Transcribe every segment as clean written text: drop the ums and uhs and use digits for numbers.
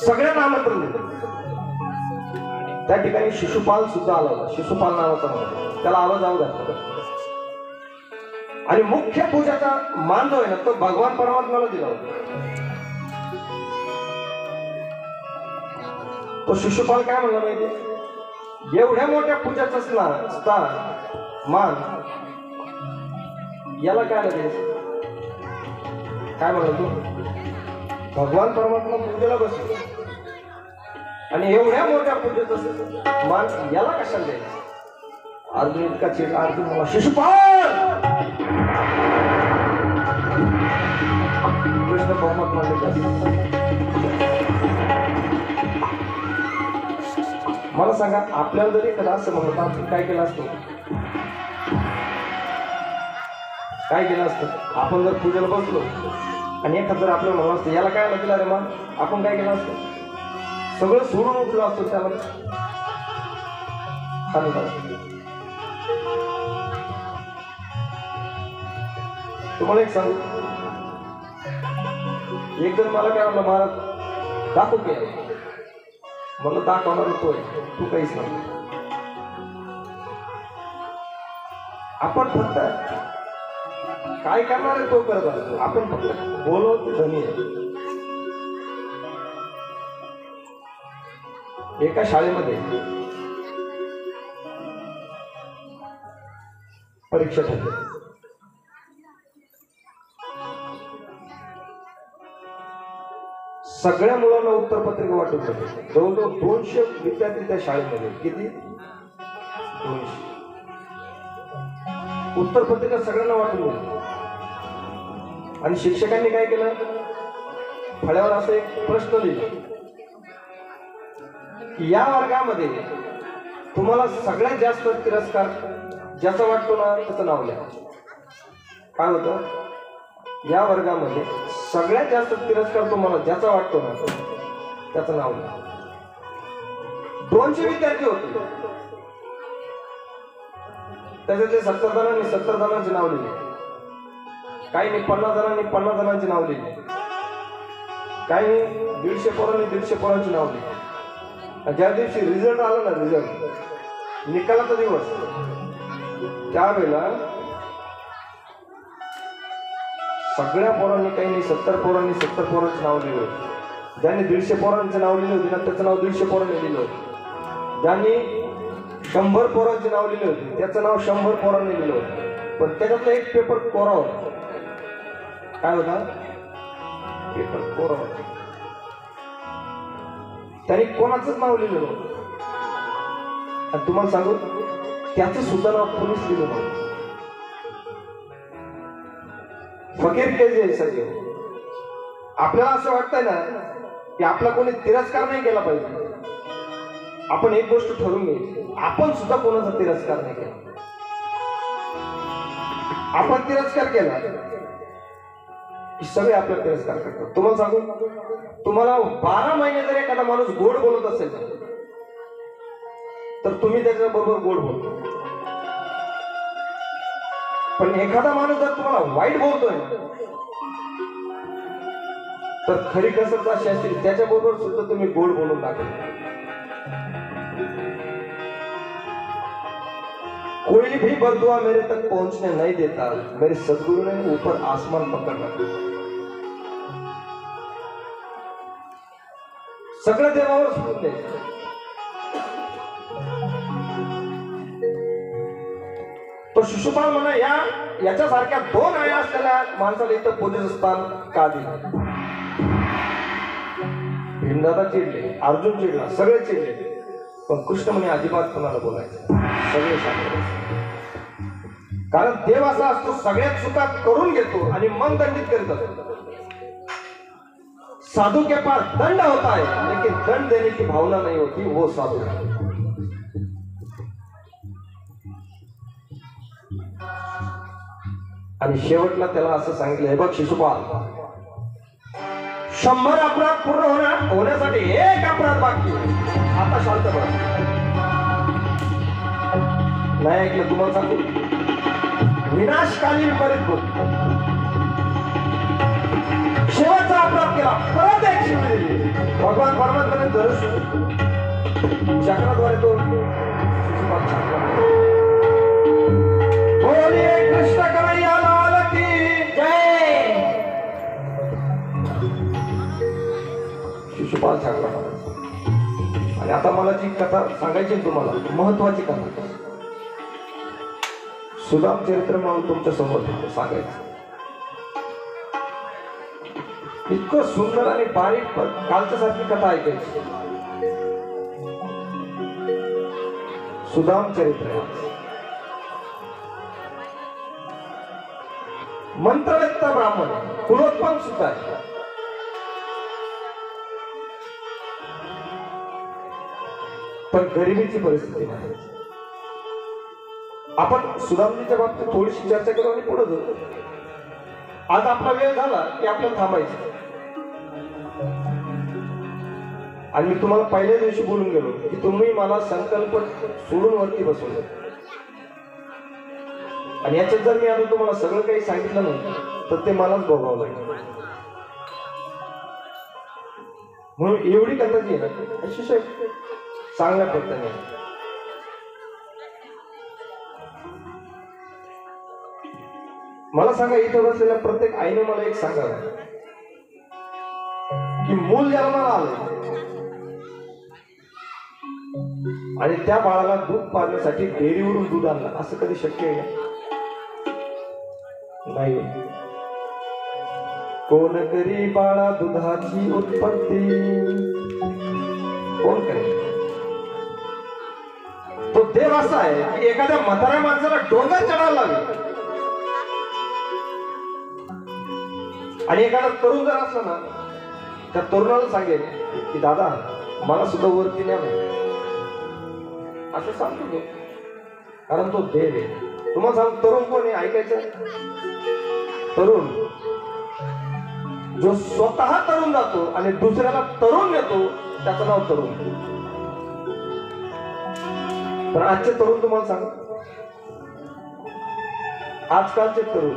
सगळ्यांना आमंत्रण दिलं. त्या ठिकाणी शिशुपाल सुद्धा आला होता. शिशुपाल नावाचा मुलगा, त्याला आवाज घातला आणि मुख्य पूजाचा मान जो आहे ना तो भगवान परमात्म्याला दिला होता. तो शिशुपाल काय म्हणला माहिती, एवढ्या मोठ्या पूजाचा स्थान मान याला काय लागेल? काय म्हणला तू? भगवान परमात्मा पूजेला बसलो आणि एवढ्या मोठ्या पूजेचं मान याला कशाला द्यायचं? अर्जुन इतका चिड, अर्जुन मला शिशुपाल, कृष्ण परमात्मा मला सांगा, आपल्याला जरी एखादा असं म्हणत आपण काय केलं असतं? काय केलं असतं? आपण जर पूजेला बसलो आणि एखाद जर आपल्याला म्हणलं असतं याला काय लागेल रे मान, आपण काय केलं असतं? सगळं सोडून उठलो असतो त्याला. तुम्हाला एक सांगू, एक जण मला काय म्हणलं, महाराज दाखवू काय? मला दाखवणार तोय, तू काहीच नाही. आपण फक्त काय करणार आहे तो करत असतो. आपण फक्त बोलवतो धनी आहे. एका शाळेमध्ये परीक्षा झाली. सगळ्या मुलांना उत्तरपत्रिका वाटून झाली. जवळजवळ 200 विद्यार्थी त्या शाळेमध्ये. किती? 200. उत्तरपत्रिका सगळ्यांना वाटून दिली आणि शिक्षकांनी काय केलं, फळ्यावर असं एक प्रश्न लिहिला की या वर्गामध्ये तुम्हाला सगळ्यात जास्त तिरस्कार ज्याचा वाटतो ना त्याचं नाव लिहा. काय होतं? या वर्गामध्ये सगळ्यात जास्त तिरस्कार तुम्हाला ज्याचा वाटतो ना त्याचं नाव लिहा. 200 विद्यार्थी होते, त्याच्यातले 70 जणांनी 70 जणांचे नाव लिहिले, काही नाही 50 जणांनी 50 जणांचे नाव लिहिले, काही 150 पोरांनी 150 पोरांचे नाव लिहिले. ज्या दिवशी रिझल्ट आला ना, रिझल्ट निकालाचा दिवस, त्यावेळेला सगळ्या पोरांनी, काही नाही 70 पोरांनी 70 पोरांचे नाव लिहिले होते. ज्यांनी 150 पोरांचे नाव लिहिले होते ना त्याचं नाव 150 पोरांनी लिहिलं होतं. ज्यांनी 100 पोरांचे नाव लिहिले होते त्याचं नाव 100 पोरांनी लिहिलं होतं. पण त्याच्यातला एक पेपर कोरा होता. काय होता? पेपर कोरा होता. त्यांनी कोणाचंच नाव लिहिलं नव्हतं. आणि तुम्हाला सांगू, त्याचं सुद्धा नाव कोणीच लिहिलं नव्हतं. फकीर के जैसा. आपल्याला असं वाटतंय ना की आपला कोणी तिरस्कार नाही केला पाहिजे. आपण एक गोष्ट ठरवून घ्यायची, आपण सुद्धा कोणाचा तिरस्कार नाही केला. आपण तिरस्कार केला की सगळे आपला तिरस्कार करतात. तुम्हाला सांगू, तुम्हाला 12 महिने जर एखादा माणूस गोड बोलत असेल तर तुम्ही त्याच्या बरोबर गोड बोलतो. पण एखादा माणूस जर तुम्हाला वाईट बोलतोय तर खरी कसरत अशी असतील त्याच्या बरोबर सुद्धा तुम्ही गोड बोलून टाकता. कोई भी बददुआ मेरे तक पहुंचने नहीं देता, मेरे सदगुरु ने ऊपर आसमान पकड़ रखा. सगळं देवावर सोडून द्यायचं. तो शिशुपाल म्हणा, याच्यासारख्या 2 आया असलेल्या माणसाला इथं पूजेचं स्थान का दिलं? भीमदादा चिडले, अर्जुन चिडला, सगळे चिडले. पण कृष्ण म्हणे अजिबात कोणाला बोलायचं, सगळे सांगायचे. कारण देव असा असतो, सगळ्यात चुका करून घेतो आणि मन दंडित करीत असतो. साधु के पास दंड होता है लेकिन दंड देने की भावना नहीं होती, वो साधु है. आणि शेवटला त्याला असं सांगितलं, हे बघ शिशुपाल, 100 अपराध पूर्ण होण्यासाठी 1 अपराध बाकी. आता शांत बघा. नाही ऐकलं? तुम्हाला सांगू, विनाशकाली विपरीत बुद्धी शेवटचा अपराध केला, परत एक शिवली दिली. भगवान परमात्म्याने धनुष चक्राद्वारे तो बोलिए कृष्ण कन्हैया लाल की जय. शिशुपाल छाकला. आणि आता मला जी कथा सांगायची आहे तुम्हाला, महत्वाची कथा, सुदाम चरित्र म्हणून तुमच्या समोर सांगायचं. इतकं सुंदर आणि बारीक कालच्या सारखी कथा ऐकायची. सुदाम चरित्र मंत्रवेत्त ब्राह्मण, कुलोत्पन्न सुद्धा आहे. पण गरिबीची परिस्थिती नाही. आपण सुदामजीच्या बाबतीत थोडीशी चर्चा करू आणि पुढे जाऊ. आज आपला वेळ झाला की आपल्याला थांबायचं. आणि मी तुम्हाला पहिल्या दिवशी बोलून गेलो की तुम्ही मला संकल्प सोडून वरती बसवलं, आणि याच्यात जर मी आता तुम्हाला सगळं काही सांगितलं नाही तर ते मलाच भोगावं लागेल. म्हणून एवढी कथा जी आहे ना अतिशय चांगल्या पद्धतीने. मला सांगा, इथं बसलेल्या प्रत्येक आईने मला एक सांगा की मूल जन्माला आलं आणि त्या बाळाला दूध पाजण्यासाठी डेअरीवरून दूध आणलं, असं कधी शक्य आहे? नाही. कोण करी बाळा दुधाची उत्पत्ती? कोण करेल? तो देव असा आहे की एखाद्या म्हाताऱ्या माणसाला डोंगर चढायला लागेल, आणि एखादा तरुण जर असला ना त्या तरुणाला सांगेल की दादा मला सुद्धा वरती न्या, असं सांगतो तो, कारण तो देव आहे. तुम्हाला सांग, तरुण कोण आहे ऐकायचं? तरुण जो स्वतः तरुण जातो आणि दुसऱ्याला तरुण नेतो त्याचं नाव तरुण. पण आजचे तरुण तुम्हाला सांग, आजकालचे तरुण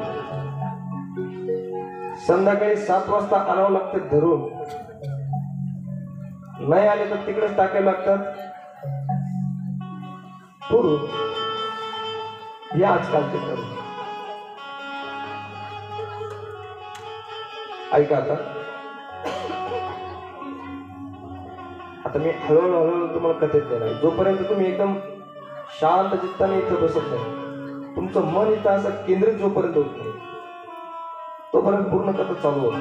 संध्याकाळी 7 वाजता आणावं लागते धरून, नाही आले तर तिकडेच टाकायला लागतात पुरून. हे आजकालचे तरुण. ऐका, आता मी हळूहळू तुम्हाला कथेत देणार. जोपर्यंत तुम्ही एकदम शांत चित्ताने इथं बसत नाही, तुमचं मन इथं असं केंद्रित जोपर्यंत होत नाही तोपर्यंत पूर्ण कथा चालू होत.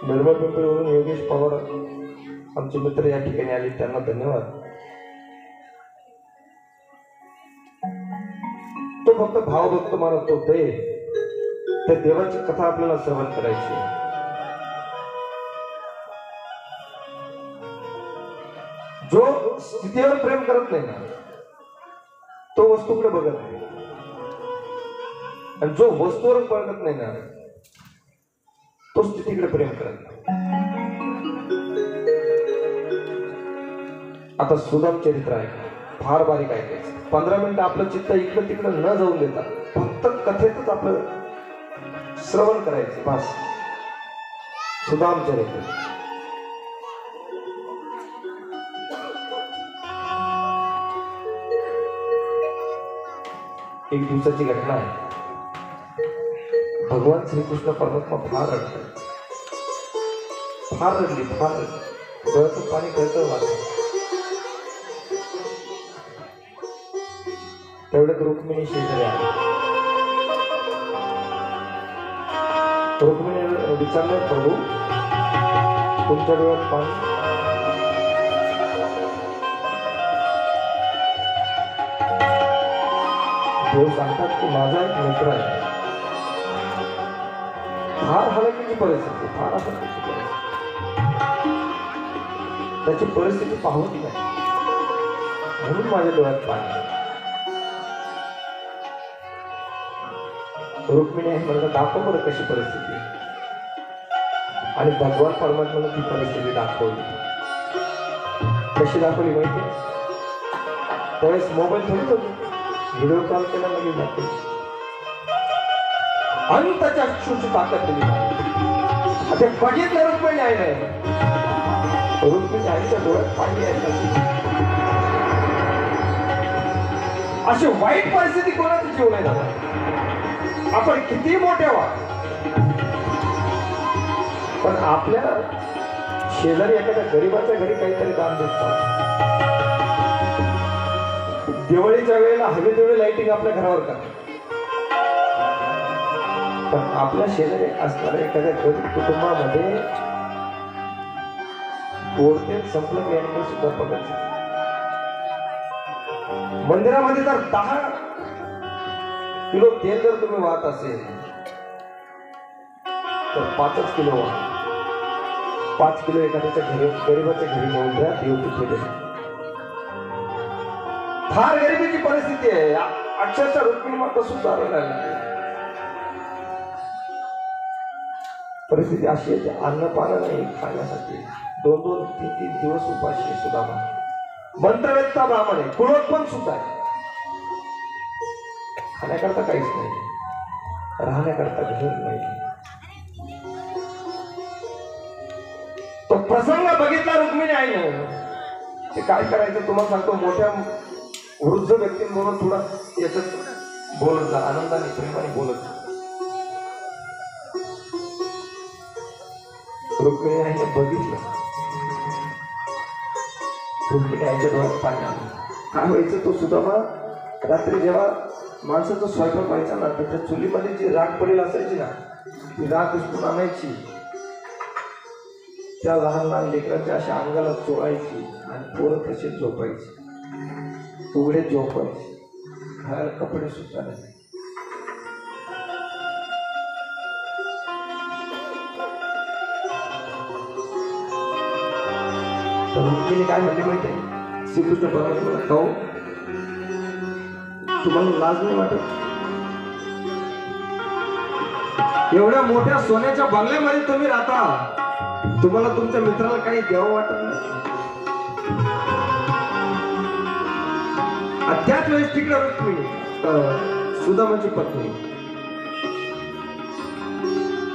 निर्मळ पिंपरीवरून योगेश पवार आमचे मित्र या ठिकाणी आले, त्यांना धन्यवाद. तो फक्त भावभक्त मानत होते, त्या देवाची कथा आपल्याला श्रवण करायची. जो स्थितीवर प्रेम करत नाही ना तो वस्तूकडे बघत नाही, आणि जो वस्तूवर बघत नाही ना तो स्थितीकडे प्रेम करत नाही. आता सुदाम चरित्र आहे, फार बारीक ऐकायचं. 15 मिनिटं आपलं चित्त इकडं तिकडं न जाऊन देता फक्त कथेतच आपलं श्रवण करायचं बस. सुदाम चरित्र. एक दिवसाची घटना आहे. भगवान श्रीकृष्ण परमात्मा फार रडतात, फार रडली, फार रडली. डोळ्यातून पाणी गळतं वाटतं. तेवढ्यात रुक्मिणी शेजारी आली. रुक्मिणी विचारलं, प्रभू तुमच्या डोळ्यात पाणी? देव सांगतात की माझा एक मित्र आहे, फार हलकीची परिस्थिती, फार हलकीची परिस्थिती, त्याची परिस्थिती पाहूच नाही म्हणून माझ्या डोळ्यात पाणी. रुक्मिणी आहे म्हणलं, दाखव बरं कशी परिस्थिती. आणि भगवान परमात्म्याने ती परिस्थिती दाखवली. कशी दाखवली माहिती? त्यावेळेस मोबाईल थोडीच होतो, व्हिडिओ कॉल केला लगेच जातो. अंतच्या अक्षुची ताकद दिली. आता बघितलं रुक्मिणी आहे नाही, रुक्मिणी आईच्या डोळ्यात पाणी आहे. अशी वाईट परिस्थिती कोणाची जीव नाही झाला. आपण किती मोठे व्हा, पण आपल्या शेजारी एखाद्या गरीबाच्या घरी काहीतरी दान देतो. दिवाळीच्या वेळेला हवी तेवढी लाइटिंग आपल्या घरावर करा, पण आपल्या शेजारी असणाऱ्या एखाद्या गरीब कुटुंबामध्ये गोडतेल संपलं की यांनी सुद्धा बघायचं. मंदिरामध्ये जर 10 किलो तेल जर तुम्ही वाहत असेल तर 5 किलो वाहा. 5 किलो एखाद्याच्या घरी, गरीबाच्या घरी नेऊन द्या, देव तिथे दे. फार गरिबीची परिस्थिती आहे. अक्षरशः रुक्मिणी माता सुद्धा परिस्थिती अशी आहे, अन्न पानं नाही खाण्यासाठी 2-2, 3-3 दिवस उपाशी सुद्धा मंत्रवेत्ता ब्राह्मण आहे, कुलोत्पन्न सुद्धा आहे. खाण्याकरता काहीच नाही, राहण्याकरता घर नाही. तो प्रसंग बघितला रुक्मिणी आईनं. ते काय करायचं तुम्हाला सांगतो. मोठ्या वृद्ध व्यक्तींबरोबर थोडा याच्यात बोलत जा, आनंदाने प्रेमाने बोलत जा. रुक्मिणी आईने बघितलं, रुक्मिणी आईच्या डोळ्यात पाणी आलं. काय व्हायचं, तो सुदामा रात्री जेव्हा माणसाचा स्वयंपाक व्हायचा ना, तर त्या चुलीमध्ये जी राख पडेल असायची ना, ती राख उचलून आणायची, त्या लहान लहान लेकरांच्या अशा अंगाला चोळायची आणि पोरं तसेच झोपायची, उघडे झोपायचे, घालायला कपडे सुद्धा नाही. तर रुक्मिणी काय म्हणली माहिती आहे, श्रीकृष्ण परमात्मा, खाऊ तुम्हाला लाज नाही वाटत? एवढ्या मोठ्या सोन्याच्या बंगल्यामध्ये तुम्ही राहता, तुम्हाला तुमच्या मित्राला काही द्यावं वाटत नाही? त्याच वेळेस तिकडे रुक्मिणी सुदामाची पत्नी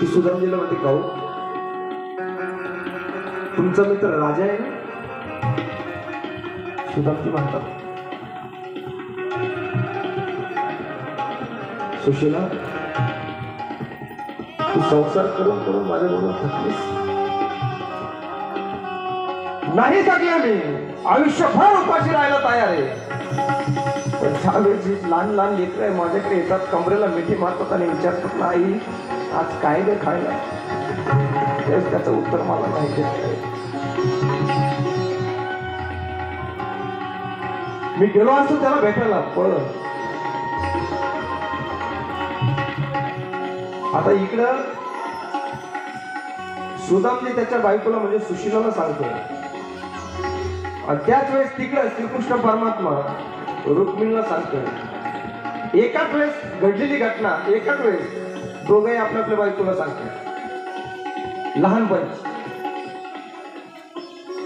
ती सुदामजीला म्हणते, खाऊ तुमचा मित्र राजा आहे ना? सुदामजी म्हणतात, सुशीला तू संसार करून करून माझ्याबरोबर थकलीस. नाही थकले, मी आयुष्यभर उपाशी राहायला तयार आहे. पण ज्यावेळेस लहान लहान लेकरं माझ्याकडे येतात, कमरेला मिठी मारतात आणि विचारतात ना, आई आज काय दे खायला, त्याचं उत्तर मला नाही देत. मी गेलो असतो त्याला भेटायला, पण आता इकडं सुदामजी त्याच्या बायकोला म्हणजे सुशीलाला सांगतोय, आणि त्याच वेळेस तिकडं श्रीकृष्ण परमात्मा रुक्मिणीला सांगतोय. एकाच वेळेस घडलेली घटना, एकाच वेळेस दोघंही आपल्या आपल्या बायकोला सांगतोय. लहानपणी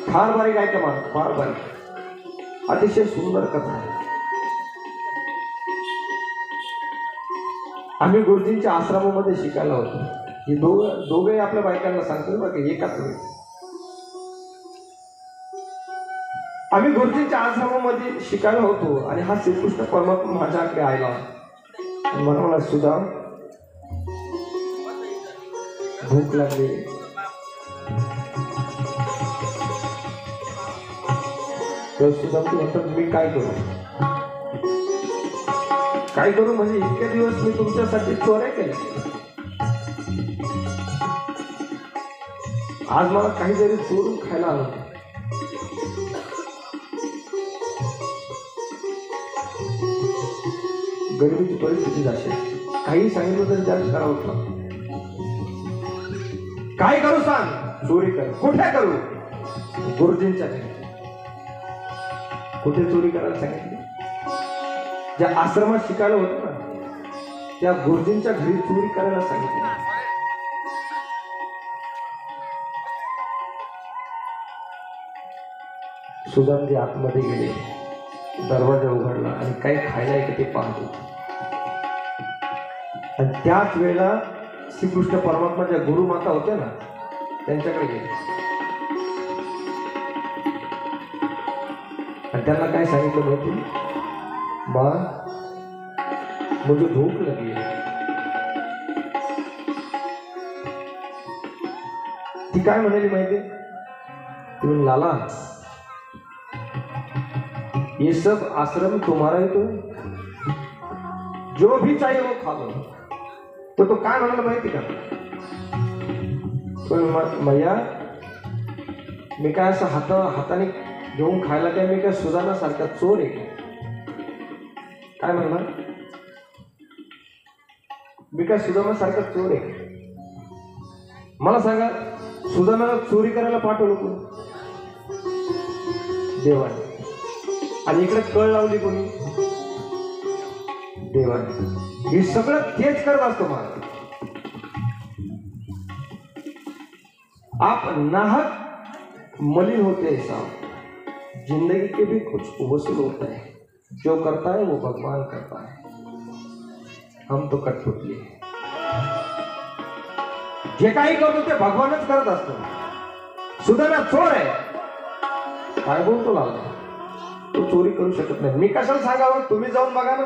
फार बारीक आहे का मान, फार बारीक, अतिशय सुंदर कथा आहे. आम्ही गुरुजींच्या आश्रमामध्ये शिकायला होतो. हे दोघे आपल्या बायकांना सांगतो बघा, एकाच वेळेस आम्ही गुरुजींच्या आश्रमामध्ये शिकायला होतो. आणि हा श्रीकृष्ण परमात्मा माझ्याकडे आला आणि मला सुद्धा भूक लागली. तर सुद्धा तू म्हणतात, मी काय करू, काय करू म्हणजे इतके दिवस मी तुमच्यासाठी चोऱ्या केल्या, आज मला काहीतरी चोरून खायला आलं. गरिबीची परिस्थिती अशी, काही सांगितलं तरी त्याला करावं लागतं. काय करू सांग, चोरी कर. कुठे करू? गुरुजींच्या घरी. कुठे चोरी करायला सांगितली? ज्या आश्रमात शिकायला होतं ना, त्या गुरुजींच्या घरी चोरी करायला सांगितली. सुदामजी आतमध्ये गेले. दरवाजा उघडला आणि काही खायला आहे का ते पाहत होते. आणि त्याच वेळेला श्रीकृष्ण परमात्मा ज्या गुरुमाता होत्या ना त्यांच्याकडे गेले आणि त्यांना काय सांगितलं माहिती, बाळा मुझे भूक लगी है. ती काय म्हणाली माहिती, ती लाला ये सब आश्रम तुम्हारा ही तो है, जो भी चाहिए वो खा लो. तो काय म्हणाला माहिती का, मैया मी काय असं हाताने घेऊन खायला काय मी काय सुधारणा सारखा चोर आहे काय म्हणणार, मी काय सुधारणा सारखा चोर आहे. मला सांगा सुधारणाला चोरी करायला पाठवलं कोणी, देवाने. आणि इकडे कळ लावली कोणी, देवाने. हे सगळं तेच करत असतो मला. आप नाहक मलिन होते हैं साहब, जिंदगी के भी कुछ वसूल होता है. जो करता है वो भगवान करता है, हम तो कठपुतली है. जे काही करतो ते भगवानच करत असतो. सुधारणा चोर आहे काय बोलतो लाला, तो चोरी करू शकत नाही. मी कशाला सांगावं, तुम्ही जाऊन बघा ना.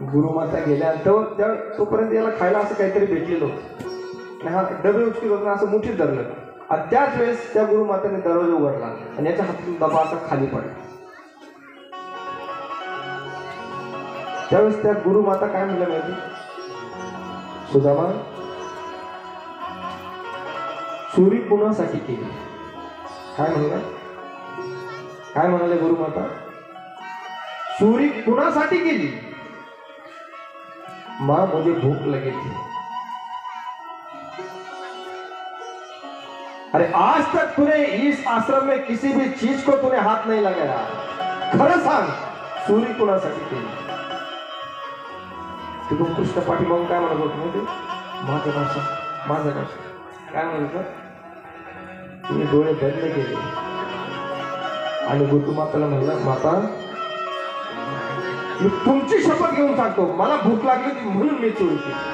गुरुमाता गेल्या तोपर्यंत याला खायला असं काहीतरी भेटलेलं होतं. हा डबे उचकी होत असं मुठीत धरलं आणि त्याच वेळेस त्या गुरुमातेने दरवाजा उघडला आणि याच्या हातातून डबा असा खाली पडला. त्यावेळेस त्या गुरुमाता काय म्हणल्या माहिती, सुदामा चोरी कुणासाठी केली. काय म्हणलं, काय म्हणाले गुरुमाता, चोरी कुणासाठी केली. मां मुझे भूख लगी थी. अरे आज तक तूने इस आश्रम में किसी भी चीज को तूने हाथ नहीं लगाया. खरं सांग चोरी कुणासाठी केली. तिथून कृष्ण पाठीमागून काय म्हणत होत माहिती, माझं नाव काय म्हणत होत, तुम्ही डोळे बंद केले आणि गोतुमाताला म्हणलं, माता मी तुमची शपथ घेऊन सांगतो मला भूक लागली होती म्हणून मी चोरी केली.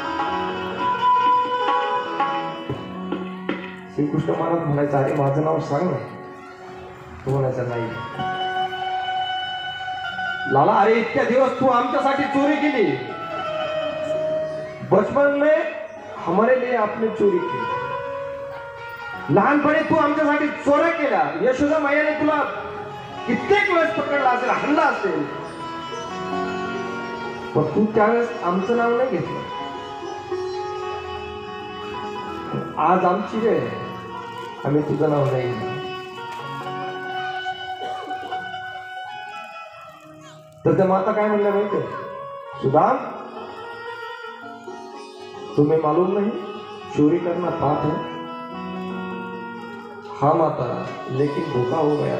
श्रीकृष्ण महाराज म्हणायचं, अरे माझं नाव सांग ना. तो म्हणायचा नाही. लाला अरे इतक्या दिवस तू आमच्यासाठी चोरी केली, बचपन में हमारे लिए आपने चोरी की, लहानपणी तू आमच्यासाठी चोऱ्या केल्या. यशोदा मैयाने तुला कित्येक वेळेस पकडला असेल, हल्ला असेल, पण तू त्यावेळेस आमचं नाव नाही घेतलं. आज आमची वेळ आहे, आम्ही तुझं नाव नाही घेतलं. तर त्या माता काय म्हणल्या माहिती, सुदाम तुम्हें मालूम नहीं चोरी करना पाप है. हाँ माता, लेकिन धोखा हो गया,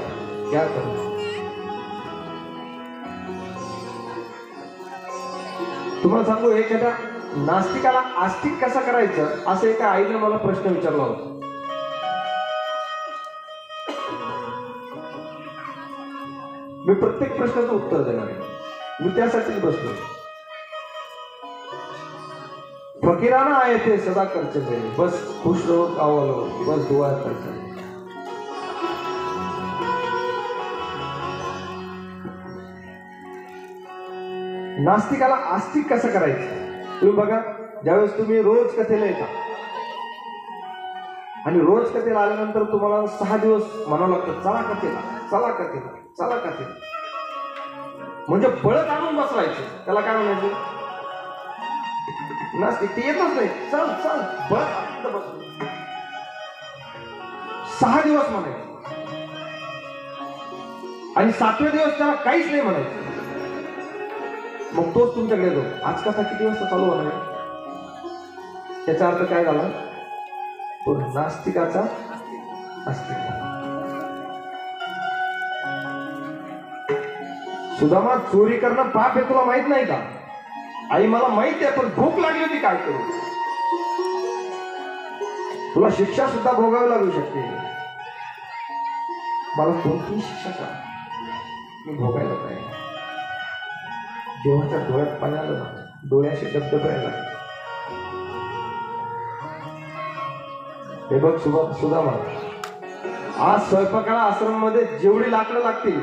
क्या करूं. तुम्हाला सांगू, एखाद्या नास्तिकाला आस्तिक कसं करायचं असं एका आईने मला प्रश्न विचारला होता. मी प्रत्येक प्रश्नाचं उत्तर देणार आहे, मी त्यासाठीच बसलो. फकीराना आए थे सदा करते मेरे, बस खुश रहो कावलो, बस दुआ करते. नास्तिकाला आस्तिक कसं करायचं. तुम्ही बघा, ज्यावेळेस तुम्ही रोज कथेला येता आणि रोज कथेला आल्यानंतर तुम्हाला 6 दिवस म्हणावं लागतं, चला कथेला, चला कथेला, चला कथेला. म्हणजे बळत आणून बसवायचं. त्याला काय म्हणायचं, नास्तिक ते येतच नाही, चल चल बळत बस. 6 दिवस म्हणायचं आणि 7वें दिवस त्याला काहीच नाही म्हणायचं. मग तोच तुमच्याकडे येतो, आज कथा किती वाजता चालू होणार. त्याचा अर्थ काय झाला, तो नास्तिकाचा आस्तिक. सुदामा चोरी करणं पाप आहे तुला माहित नाही का. आई मला माहित आहे, पण भूक लागली होती काय करू. तुला शिक्षा सुद्धा भोगावी लागू शकते. मला कोणतीही शिक्षा का, मी भोगायला काय. देवाच्या डोळ्यात पाणी आलं ना, डोळ्याशी धबधबायला. हे बघ सुदामा, आज स्वयंपाकाला आश्रममध्ये जेवढी लाकडं लागतील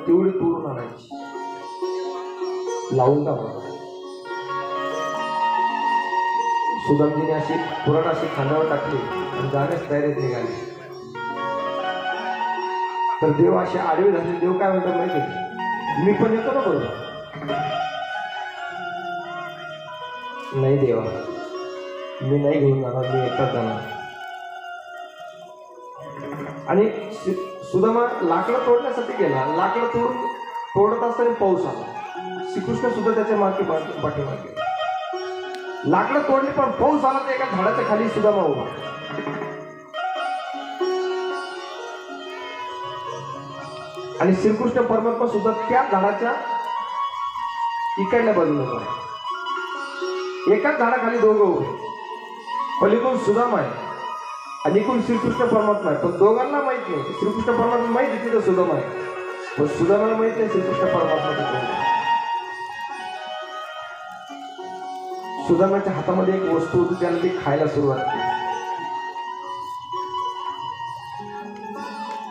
तेवढी तोडून आणायची, लावून टाका. सुदामजीने अशी पुराण अशी खांद्यावर टाकली आणि जाण्यास तयारीत निघाली. तर देव असे आडवे झाले. देव काय म्हणतात माहिती, मी पण येतो ना बरोबर. नाही देवा, मी नाही घेऊन जाणार, मी एकटाच जाणार. आणि सुदामा लाकडं तोडण्यासाठी गेला. लाकडं तोडत असताना पाऊस आला. श्रीकृष्ण सुद्धा त्याच्या पाठीमागे. लाकडं तोडली पण पाऊस आला तर एका झाडाच्या खाली सुदामा उभा. आणि श्रीकृष्ण परमात्मा सुद्धा त्या झाडाच्या इकडल्या बाजूला उभा. एकाच झाडाखाली दोघं उभे. पलीकडून सुदामा आहे आणि इकडून श्रीकृष्ण परमात्मा आहे. पण दोघांना माहित नाही. श्रीकृष्ण परमात्मा माहिती तिथं सुदामा आहे, पण सुदामाला माहित नाही श्रीकृष्ण परमात्मा तिथं. सुदामाच्या हातामध्ये एक वस्तू होती, त्याला ती खायला सुरुवात केली.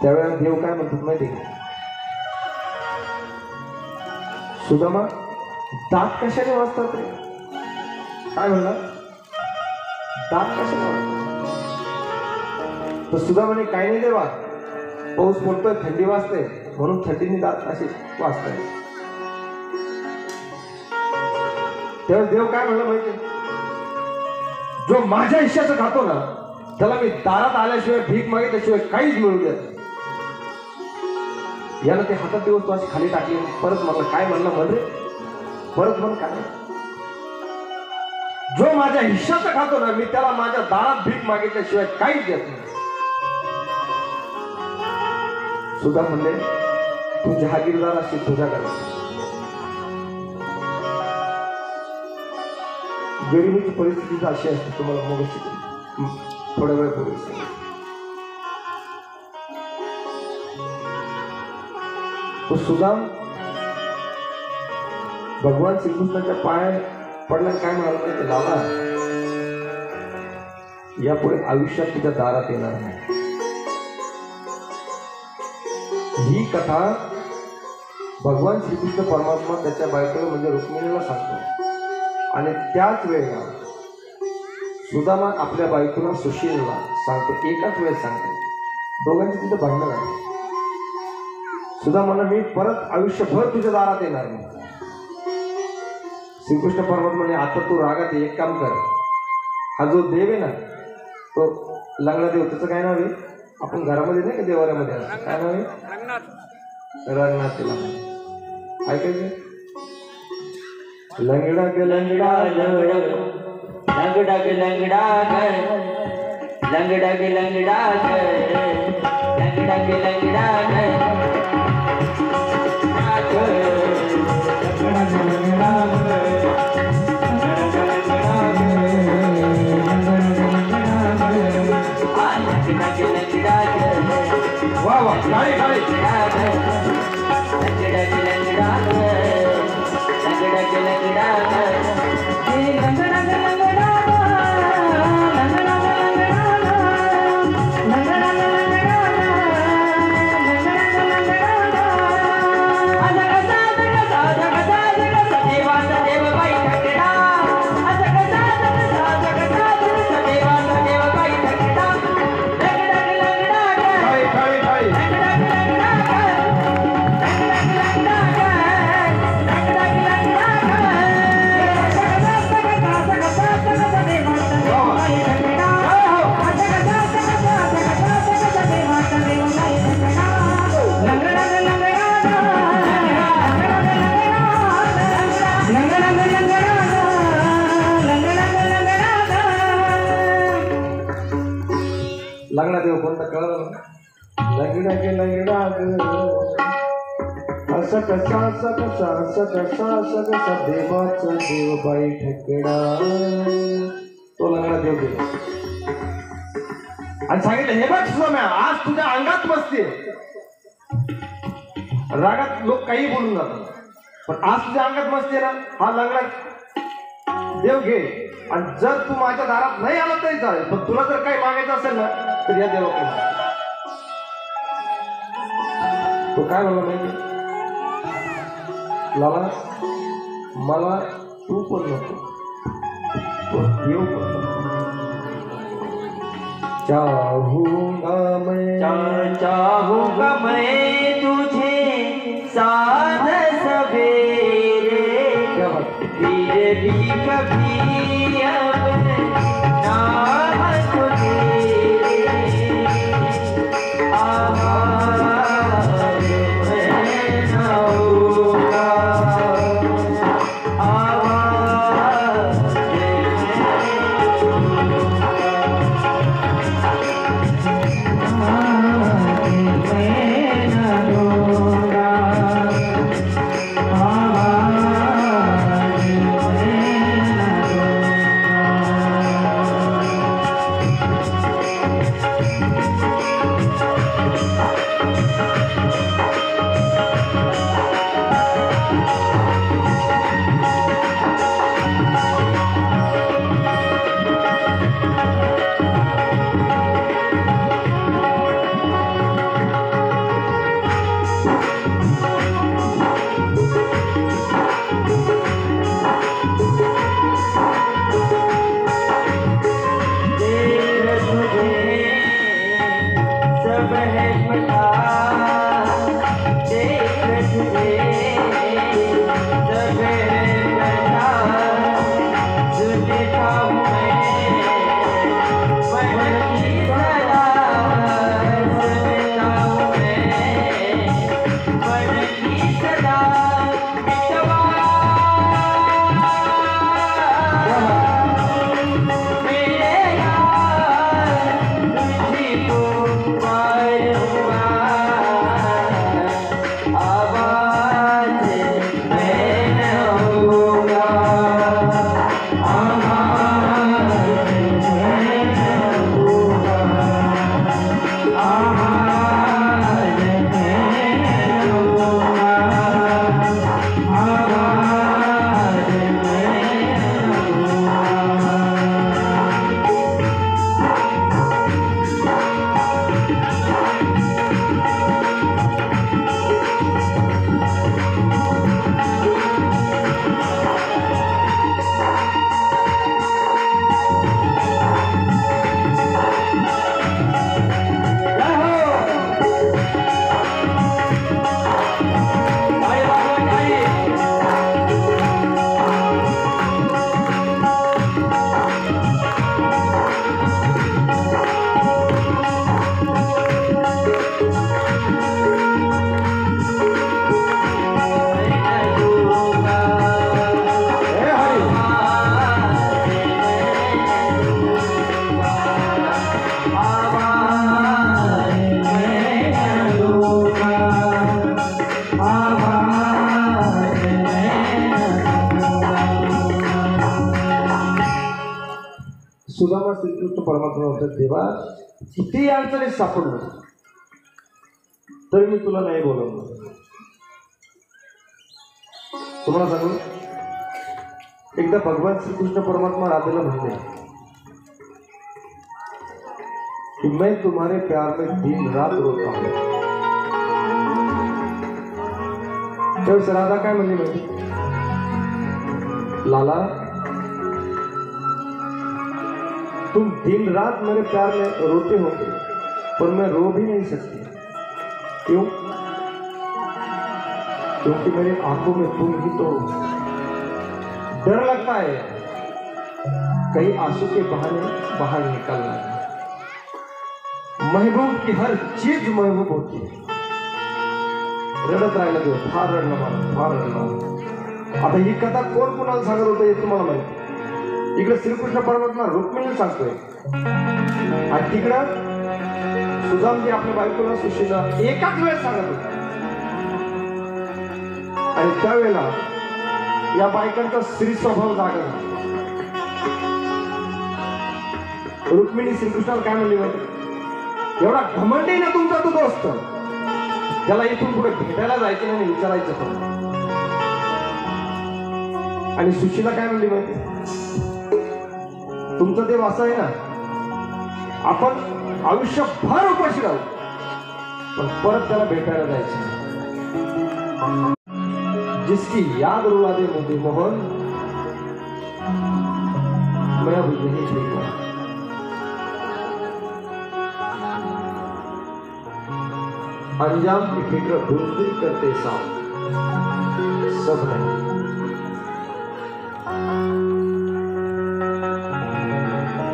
त्यावेळेला देव काय म्हणतात माहिती का, सुदामा दात कशाने वाजतात रे. काय म्हणला, दात कशाने वाजतात. तर सुदामाने काय नाही देवा, पाऊस पडतोय, थंडी वाजते म्हणून थंडीने दात असे वाजताय. तेव्हा देव काय म्हणलं माहिती, जो माझ्या हिश्श्याचं खातो ना त्याला मी दारात आल्याशिवाय भीक मागितल्याशिवाय काहीच मिळू देत. याला ते हातात ती वस्तू अशी खाली टाकली. परत म्हणलं, काय म्हणलं म्हण रे, परत म्हण काय. जो माझ्या हिश्श्याचं खातो ना मी त्याला माझ्या दारात भीक मागितल्याशिवाय काहीच देत नाही. सुद्धा म्हणले, तू जहागीरदार अशी तुझ्या घरात. गरिबीची परिस्थिती अशी असते, तुम्हाला मग थोड्या वेळ पूर्वी सांगितलं. तो सुदाम भगवान श्रीकृष्णाच्या पाय पडला. काय म्हणाला माहिती, लाला यापुढे आयुष्यात तुझ्या दारात येणार नाही. ही कथा भगवान श्रीकृष्ण परमात्मा त्याच्या बायकोला म्हणजे रुक्मिणीला सांगतो. आणि त्याच वेळेला सुदामा आपल्या बायकोला सुशीलला सांगतो. एकाच वेळेस सांगतो. दोघांची तिथे भांडण आहे. सुदामाला मी परत आयुष्यभर तुझ्या दारात येणार नाही. श्रीकृष्ण परमात्माने, आता तू रागात एक काम कर, हा जो देव आहे ना तो लंगडा देव, त्याचं काय नाव आहे, आपण घरामध्ये नाही का देवाऱ्यामध्ये असतो, काय नाव आहे, रंगनाथ. ऐकायचं, लंगडा ग लंगडा लंगडा ग लंगडा लंगडा ग लंगडा लंगडा ग लंगडा वाह वाह, गाड़ी गाड़ी लंगडा देव कोणता कळलं, लंगडा गे लंगडा असं कसा असं कसा असं कसा असं कसा देवाचा देव बाई ठेकडा. तो लंगडा देव गेला आणि सांगितलं, हे बघ सुदाम्या, आज तुझ्या अंगात मस्ती आहे. रागात लोक काही बोलून जातात, पण आज तुझ्या अंगात मस्ती आहे ना, हा लंगडा देव घे. आणि जर तू माझ्या दारात नाही आला तरी चालेल, पण तुला जर काही मागायचं असेल ना तर या देवाकडे माग. तो काय म्हणला माहिती, लाला मला तू पण नको, तो देव पण नको. चाहूंगा मैं तुझे साथ सवेरे, फिर भी कभी अब नाम तुझे आवाज़ में न होगा, आवाज़ सुदामा श्रीकृष्ण परमात्मा होतात, देवा किती अडचणीत सापडलो तरी मी तुला नाही बोलवलं. तुम्हाला सांगू, एकदा भगवान श्रीकृष्ण परमात्मा राधेला म्हणते कि मैं तुम्हारे प्यार में दिन रात रोता हूं. त्यावेळेस राधा काय म्हणली माहिती, लाला तुम दिन रात मेरे प्यार में रोते होंगे, पर मैं रो भी नहीं सकती. क्यों? क्योंकि मेरी आंखों में तुम ही तो. डर लगता है कहीं आंसू के बहाने बाहर निकलना है. महबूब की हर चीज महबूब होती है. रडत राहिला देव, फार रडला मला, फार रडला. आता ही कथा कोण कोणाला सांगत होतं हे तुम्हाला माहिती. इकडे श्रीकृष्ण परमात्मा रुक्मिणीला सांगतोय आणि तिकडं सुदामजी आपल्या बायकोला सुशीला एकाच वेळेस सांगत होते. आणि त्यावेळेला या बायकांचा स्त्री स्वभाव जागा झाला. रुक्मिणी श्रीकृष्णाला काय म्हणली माहिती, एवढा घमंडी ना तुमचा तो दोस्त, ज्याला इथून पुढे भेटायला जायचं नाही विचारायचं पण. आणि सुशीला काय म्हणली माहिती, तुमचा देव असा आहे ना, आपण आयुष्यभर उपाशी राहू पण परत त्याला भेटायला जायचं. जिसकी याद रुला दे मुझे मोहन, मैं अब यही देखूं. अंजाम की फिक्र भूल करते साथ सब नहीं.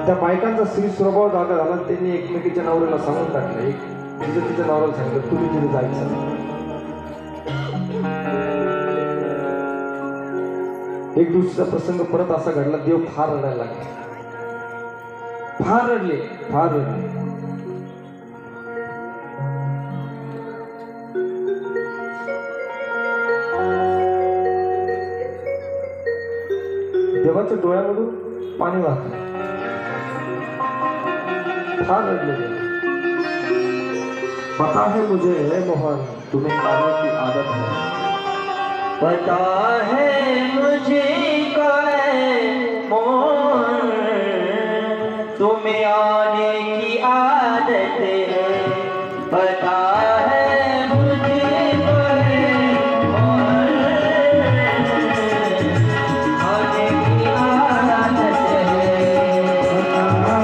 त्या बायकांचा स्त्री स्वभाव जागा झाला. त्यांनी एकमेकीच्या नवऱ्याला सांगून टाकलं, एक तिच्या नवऱ्याला सांगितलं तुम्ही तिथे जायचं नाही. एक दिवशीचा प्रसंग परत असा घडला, देव फार रडायला लागले, फार रडले, फार रडले. देवाच्या डोळ्यामधून पाणी वाहत, फार रडले देव. पता है मुझे है मोहन तुम्हें खाने की आदत है. पता है मुझे को मोहन तुम्हें आने की आदत है. पता है मुझे को मोहन आने की आदत है. पता है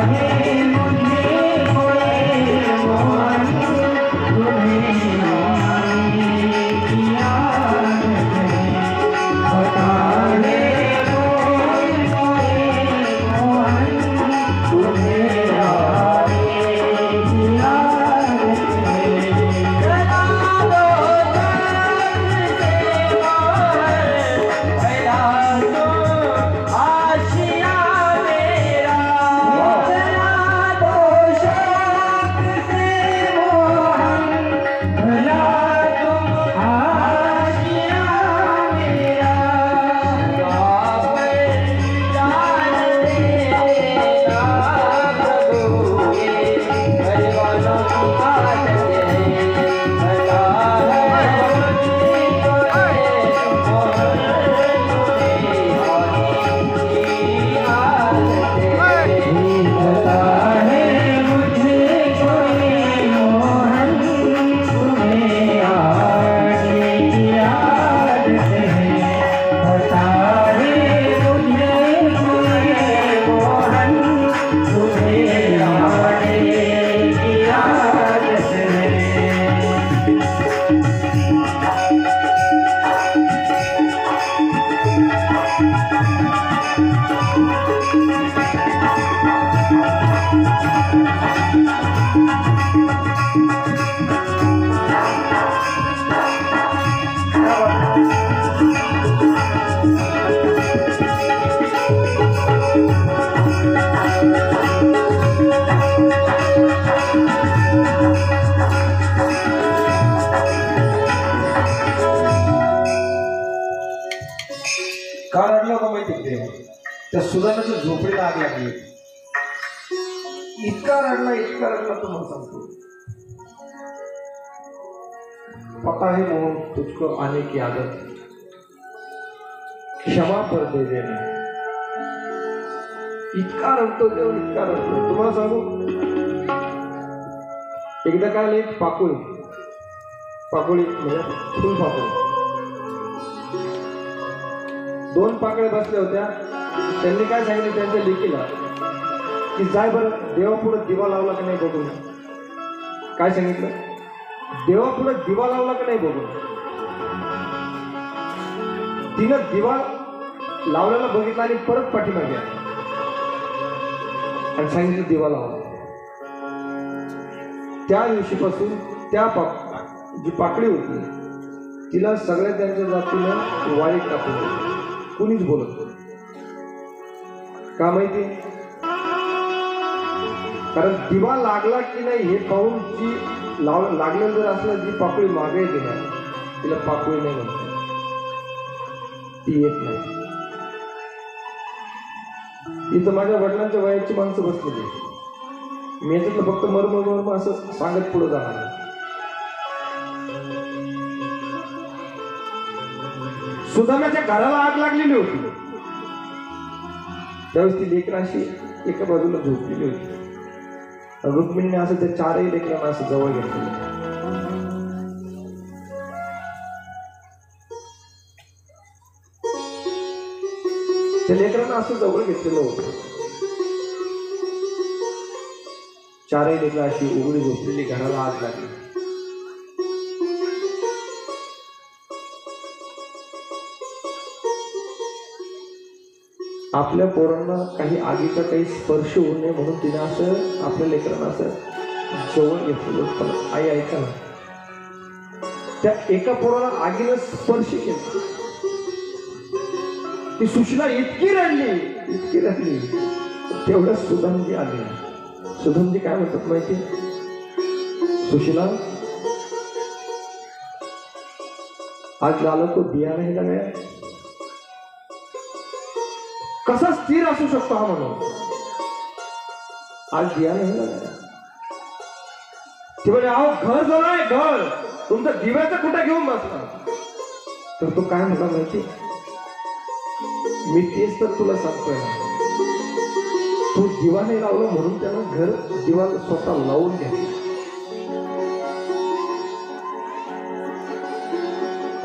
मुझे को मोहन तुम्हें आने की आदत है. का रडला होता माहिती देव, त्या सुदानाच्या झोपडीला आग लागली. इतका रडला तुम्हाला सांगतो. पता है मोहन तुझको आने की आदत, क्षमा पर दे देना. इतका रडतो देव, इतका रडतो. तुम्हाला सांगू, एकदा काय एक पाकोळी म्हणजे फुलपाकोळी, दोन पाकळ्या बसल्या होत्या. त्यांनी काय सांगितलं त्यांच्या लेकीला की जाय बरं देवापुढे दिवा लावला का नाही बघून. काय सांगितलं, देवापुढे दिवा लावला का नाही बघून. तिनं दिवा लावल्याला बघितला आणि परत पाठीमागे आली आणि सांगितलं दिवा लावला. त्या दिवशीपासून त्या जी पाकळी होती तिला सगळ्या त्यांच्या जातीनं वाईट टाकून कुणीच बोलत का माहिती, कारण दिवा लागला की नाही हे पाहून जी लागलेलं जर असलं जी पाकळी मागे येते ना तिला पाकळी नाही म्हणते, ती येत नाही. इथं माझ्या वडिलांच्या वयाची माणसं बसलेली, मी याच्यातलं फक्त मर्म असं सांगत पुढे जाणार. सुदाम्याच्या घराला आग लागलेली होती. त्यावेळेस ती लेकरं अशी एका बाजूला झोपलेली होती. रुक्मिणीने असं त्या चारही लेकरांना असं जवळ घेतलं. त्या लेकरांना असं जवळ घेतलेलं होतं. चारही लेकरं अशी उघडी झोपलेली, घराला आग लागली. आपल्या पोरांना काही आगीचा काही स्पर्श होऊ नये म्हणून तिने असं आपल्या लेकरांना असं जवळ घेतलेलं. पण आई ऐका ना, त्या एका पोराला आगीनं स्पर्श केला. ती सुशीला इतकी रडली. तेवढ्या सुदामजी आले. सुदामजी काय म्हणतात माहिती? सुशीला, आज लाला तो दिया नाही लगाया. कसा स्थिर असू शकतो हा म्हणून? आज दिया नाही लगाया. ती म्हणे अहो घर जवळ आहे, घर तुमचं दिव्याचं कुठे घेऊन बसला? तर तो काय म्हणला माहिती? मी तेच तर तुला सांगतोय ना, तू दिवा नाही लावला म्हणून त्यानं घर दिवा स्वतः लावून घ्या.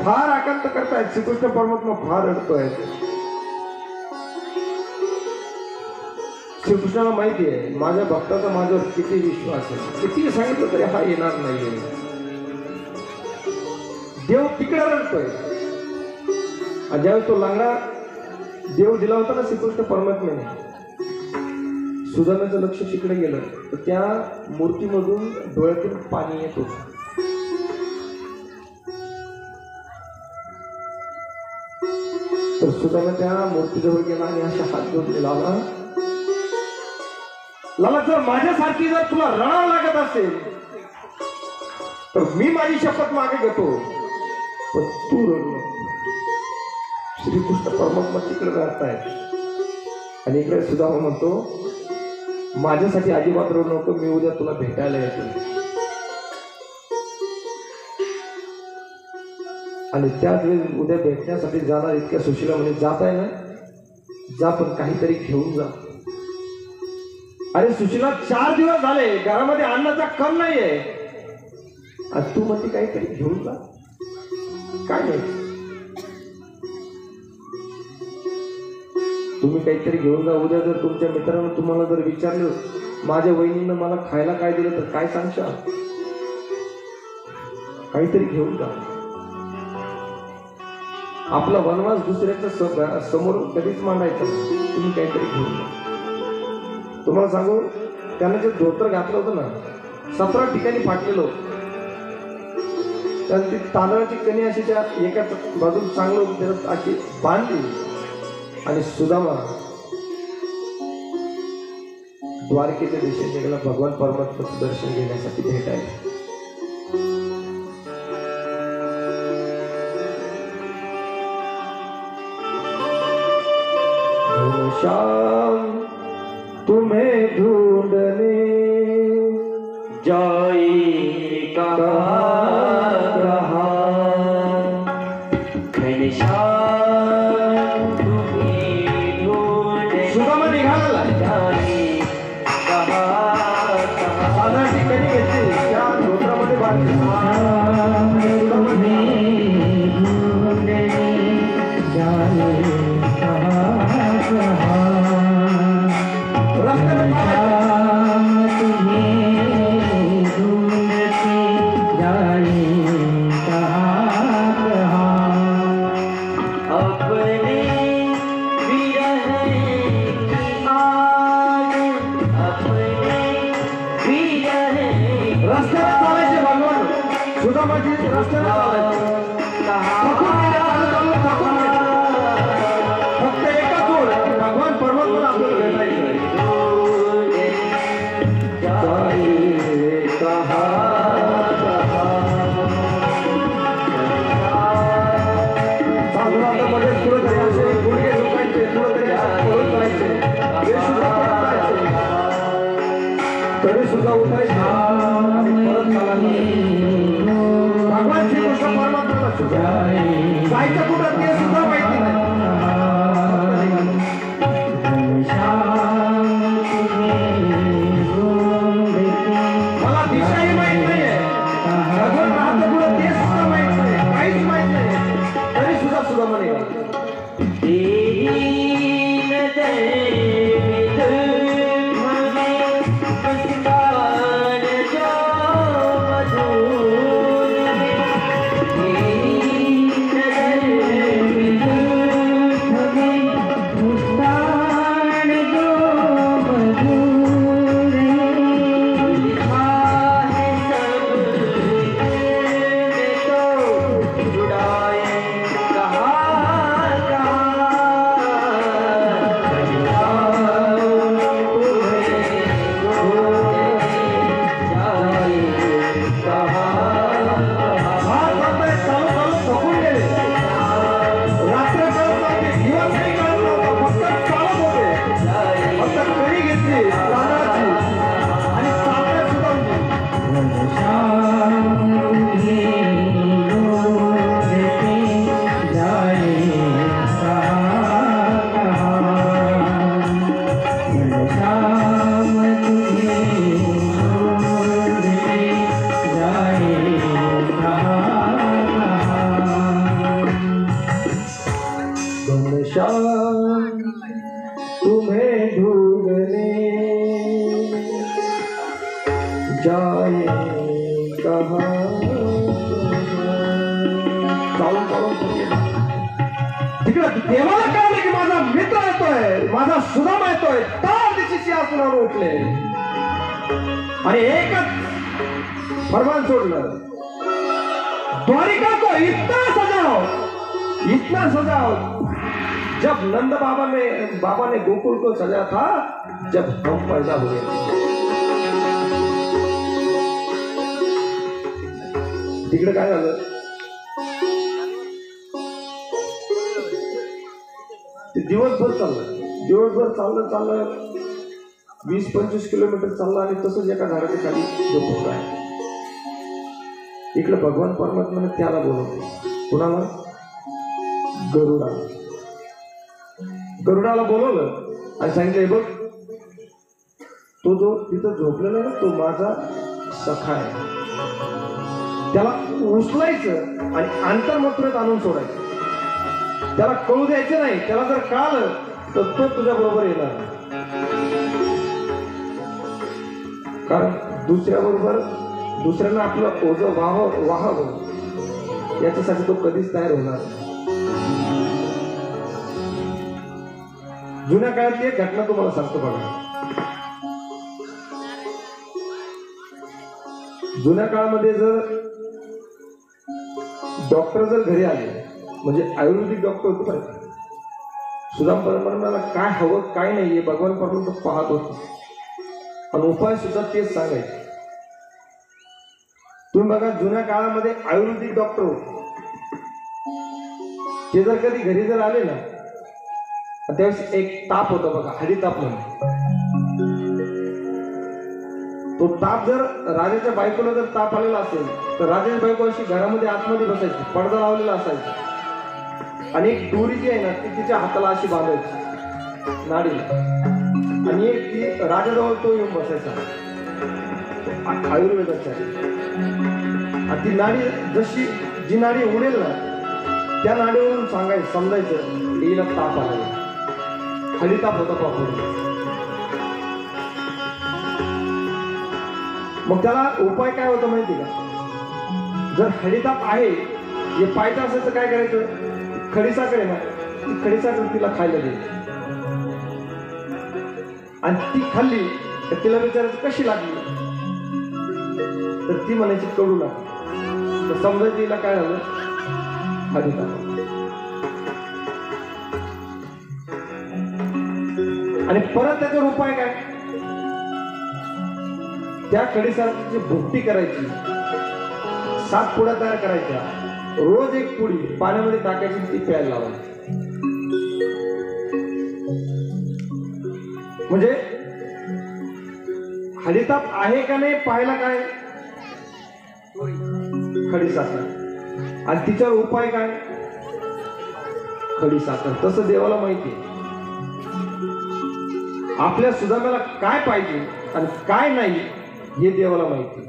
फार आकांत करतायत. श्रीकृष्ण परमात्मा फार रडतोय. श्रीकृष्णाला माहिती आहे माझ्या भक्ताचा माझ्यावर किती विश्वास आहे. किती सांगितलं तरी हा येणार नाहीये. देव तिकडे रडतोय. आणि ज्यावेळेस तो लांगडा देव दिला होता ना श्रीकृष्ण परमात्म्याने, सुदाम्याचं लक्ष तिकडे गेलं तर त्या मूर्तीमधून डोळ्यातून पाणी येत होतं. तर सुदाम्या त्या मूर्तीजवळ गेला आणि अशा हात जोडले, लाला जर माझ्यासारखी जर तुला रडावं लागत असेल तर मी माझी शपथ मागे घेतो, पण तू रडू नको. श्रीकृष्ण परमात्मा तिकडे राहतायत आणि इकडे सुदामा म्हणतो माझ्यासाठी अजिबात रडू नको, मी उद्या तुला भेटायला येतो. आणि त्याच वेळी उद्या भेटण्यासाठी जाणार इतक्या सुशीला म्हणे जात आहे ना, जा पण काहीतरी घेऊन जा. अरे सुशीला 4 दिवस झाले घरामध्ये अन्नाचा कम नाहीये आणि तू म्हणते काहीतरी घेऊन जा. काय नाही, तुम्ही काहीतरी घेऊन जा. उद्या जर तुमच्या मित्रांना तुम्हाला जर विचारलं माझ्या वहिनीनं मला खायला काय दिलं तर काय सांगशाल? काहीतरी घेऊन जा. आपला वनवास दुसऱ्याच्या समोर कधीच मांडायचा. तुम्ही काहीतरी घेऊन जा. तुम्हाला सांगू, त्याने जे धोतर घातलं होतं ना 17 ठिकाणी फाटलेलं होतं. त्याने ती तांदळाची कणी अशी त्या एका बाजूला चांगलं त्याला अशी बांधली आणि सुदामा द्वारकेच्या दिशेने गेला भगवान परमात्म्याचं दर्शन घेण्यासाठी भेटायला. शाम तुम्हें ढूंढने जाई कहाँ रहा, घनश्याम तुम्हें ढूंढने सुदामा निघाला जाई कहाँ रहा. साधारण ठिकाणी घेतली त्या धोत्रामध्ये बांधली. तरी सुद्धा उठायचं आणि परत भगवान श्रीकृष्ण परमात्मा जायचं कुठं ते सुद्धा प्रमाणे गातो. तेरी नजर में जुल्म में मुस्कान जो मधुर है. तेरी नजर में जुल्म में मुस्कान जो मधुर है. लिखा है सब में तो जुड़ाए कहाँ तुम्हें ढूंढने जाए कहाँ. तिकडं देवाला कळलं की माझा मित्र येतोय, माझा सुदामा येतोय. तार दिशेची आसनावर उठले आणि एकच फरमान सोडलं, द्वारिका को इतना सजाओ. जब नंद बाबा ने गोकुल को सजाया था, जब हम पैदा हुए. तिकडे काय झालं, ते दिवसभर चाललं 20-25 किलोमीटर चाललं आणि तसंच एका झाडाच्या खाली झोपून आहे. इकडे भगवान परमात्माने त्याला बोलवले. कुणाला? गरुडाला बोलवलं आणि सांगितलं, बघ तो जो तिथं झोपलेला ना, तो माझा सखा आहे. त्याला उचलायचं आणि अंतर्मथुरेत आणून सोडायचं. त्याला कळू द्यायचं नाही. त्याला जर कळालं तर तो तुझ्या बरोबर येणार. कारण दुसऱ्यांना आपलं ओझं वाहावं याच्यासाठी तो कधीच तयार होणार. जुन्या काळातली एक घटना तुम्हाला सांगतो बघा. जुन्या काळामध्ये जर डॉक्टर जर घरी आले, म्हणजे आयुर्वेदिक डॉक्टर होते बरं, सुदाम परमात्म्याला काय हवं काय नाही हे भगवान परमात्मा पाहत होते आणि उपाय सुद्धा तेच सांगायचे. तुम्ही बघा, जुन्या काळामध्ये आयुर्वेदिक डॉक्टर होते. ते जर कधी घरी जर आले ना, त्यावेळेस एक ताप होता बघा, हळीताप म्हणून. तो ताप जर राजाच्या बायकोला जर ताप आलेला असेल तर राजाची बायको अशी घरामध्ये आतमध्ये बसायची, पडदा लावलेला असायचा आणि एक दोरी जी आहे ना ती तिच्या हाताला अशी बांधायची नाडीला, आणि एक ती राजाजवळ तो येऊन बसायचा. आयुर्वेदाच्या आणि ती नाडी जशी जी नाडी उडेल ना त्या नाडीवरून समजायचं हिला ताप आलेला. हळीताप होता पापूर. मग त्याला उपाय काय होता माहिती का? जर हळीताप आहे हे पाहायचं असेल तर काय करायचं, खडीसाखर आहे ना, ती खडीसाखर तिला खायला द्यायची आणि ती खाल्ली तर तिला विचारायचं कशी लागली, तर ती म्हणायची कडू लागली. तर समजा तिला काय झालं, हळीताप. आणि परत त्याच्यावर उपाय काय, त्या खडीसाखरेची भुकटी करायची, 7 पुड्या तयार करायच्या, रोज एक पुडी पाण्यामध्ये टाकायची, ती प्यायला लावायची. म्हणजे हळीताप आहे का नाही पाहायला काय, खडीसाखर, आणि तिच्यावर उपाय काय, खडीसाखर. तसं देवाला माहिती आहे आपल्या सुदामाला काय पाहिजे आणि काय नाही हे देवाला माहिती.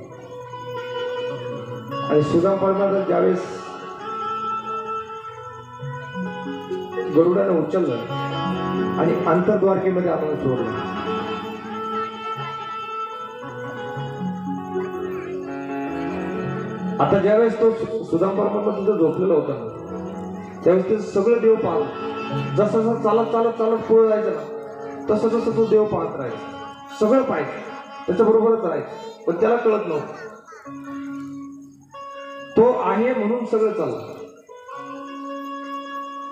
आणि सुदाम परमात्मा ज्यावेळेस गरुडानं उचललं आणि अंतर्द्वारकेमध्ये आणून सोडलं. आता ज्यावेळेस तो सुदाम परमात्मा तिथं झोपलेला होता ना, त्यावेळेस ते सगळं देव पाहत, जसं जसं चालत चालत चालत पुढे जायचं ना, तसं तसं तो देव पाहत राहायचा, सगळं पाहायचं, त्याच्याबरोबरच राहायचं, पण त्याला कळत नव्हतं. तो आहे म्हणून सगळं चाललं,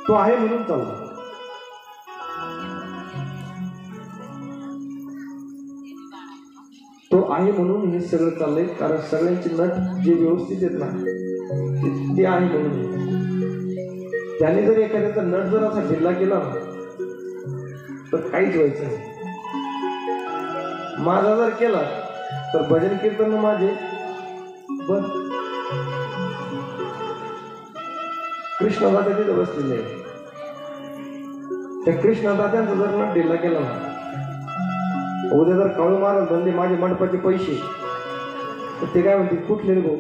तो आहे म्हणून चालला. तो आहे म्हणून हे सगळं चाललंय, कारण सगळ्यांची नट जे व्यवस्थित आहेत ना ते आहे म्हणून. त्याने जर एखाद्याचा नट जर असा ढिल्ला केला ना तर काहीच व्हायचं नाही. माझा जर केला तर भजन कीर्तन माझे बंद. कृष्णदादा तिथे बसलेले आहे, त्या कृष्णदात्यांचा जर नट ढिल्ला केला ना, उद्या जर काळू महाराज बनले माझे मंडपाचे पैसे, तर ते काय म्हणते, कुठले रे भाऊ.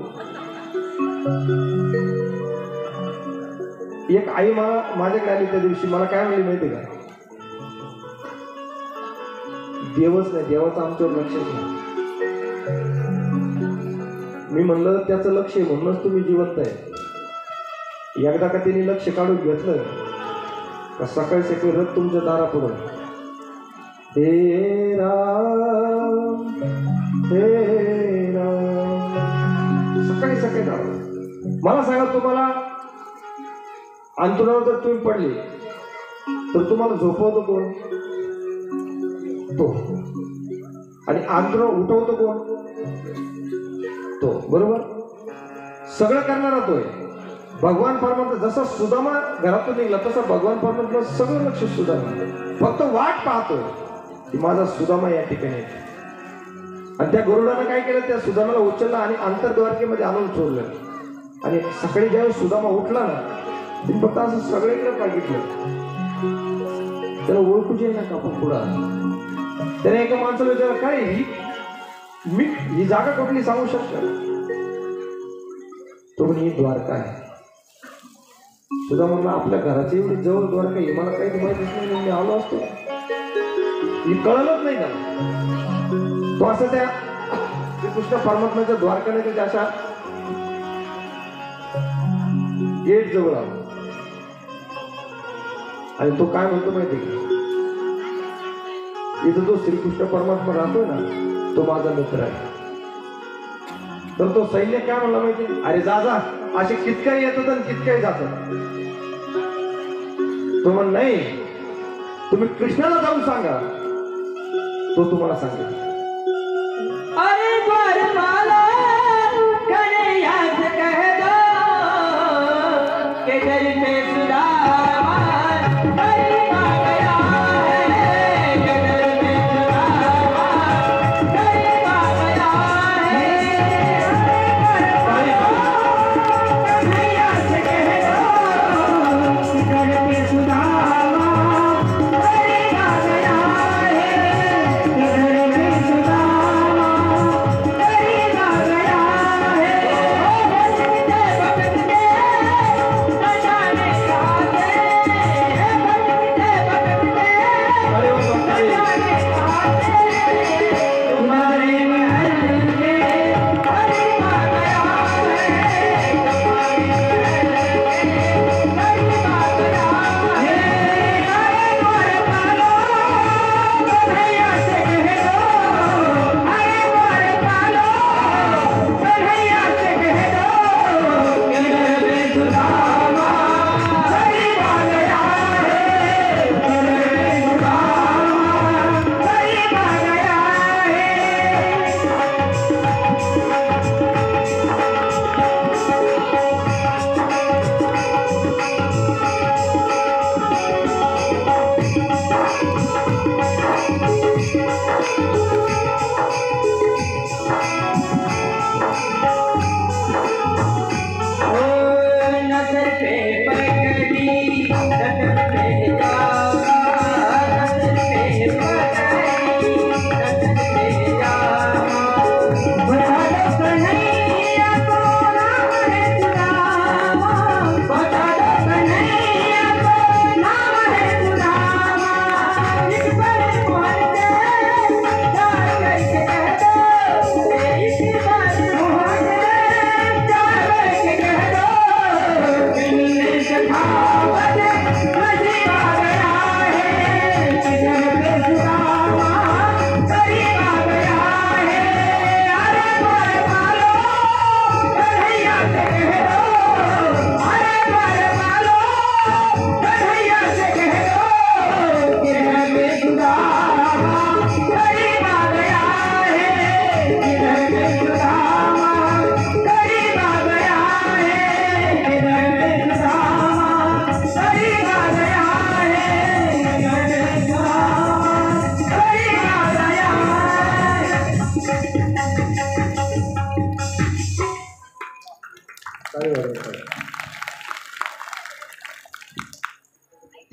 एक आई माझ्याकडे आली त्या दिवशी, मला काय म्हणली माहिती का, देवच नाही, देवाचं आमच्यावर लक्षच नाही. मी म्हणलं त्याचं लक्ष आहे म्हणूनच तुम्ही जिवंत आहे. एकदा का त्यांनी लक्ष काढून घेतलं का सकाळी सकाळी रथ तुमच्या दारापुढं, हे राम हे राम, सकाळी सकाळी दार. मला सांगा, तुम्हाला अंतरावर जर तुम्ही पडले तर तुम्हाला झोपवतो कोण? तो. आणि अंतरावर उठवतो कोण? तो. बरोबर, सगळं करणारा तो आहे. भगवान परमात्मा जसा सुदामा घरातून निघला तसा भगवान परमात्मा सगळं लक्ष सुदामा, फक्त वाट पाहतोय की माझा सुदामा या ठिकाणी. आणि त्या गरुडानं काय केलं, त्या सुदामाला उचललं आणि अंतर्द्वारकेमध्ये आणून सोडलं. आणि सकाळी ज्यावेळेस सुदामा उठला ना, तिने फक्त असं सगळीकडे बघितलं, त्याला ओळखूचे ना का आपण पुढं. त्याने एका माणसाला विचारलं, काय ही जागा कुठली सांगू शकतो? तो पण ही द्वारका आहे. सुदामा आपल्या घराची एवढी जवळ द्वारका ही मला काही माहितीच नाही, मी आलो असतो, ही कळलंच नाही का. तो असं त्या कृष्ण परमात्म्याच्या द्वारकाने त्याच्या अशा गेट जवळ आला आणि तो काय म्हणतो माहिती का, इथं जो श्रीकृष्ण परमात्मा राहतोय ना तो माझा मित्र आहे. तर तो सैन्य काय म्हणला माहिती, अरे जा जा, असे कितकाही येतात आणि कितकाही जातात. तो म्हण, नाही, तुम्ही कृष्णाला जाऊन सांगा, तो तुम्हाला सांगेल. अरे द्वारपाला कन्हैयास कह दो के दर पे सुदामा गरीबा गया है, के दर पे सुदामा गरीबा गया है. कन्हैयास कह दो के दर पे सुदामा गरीबा गया है, के दर पे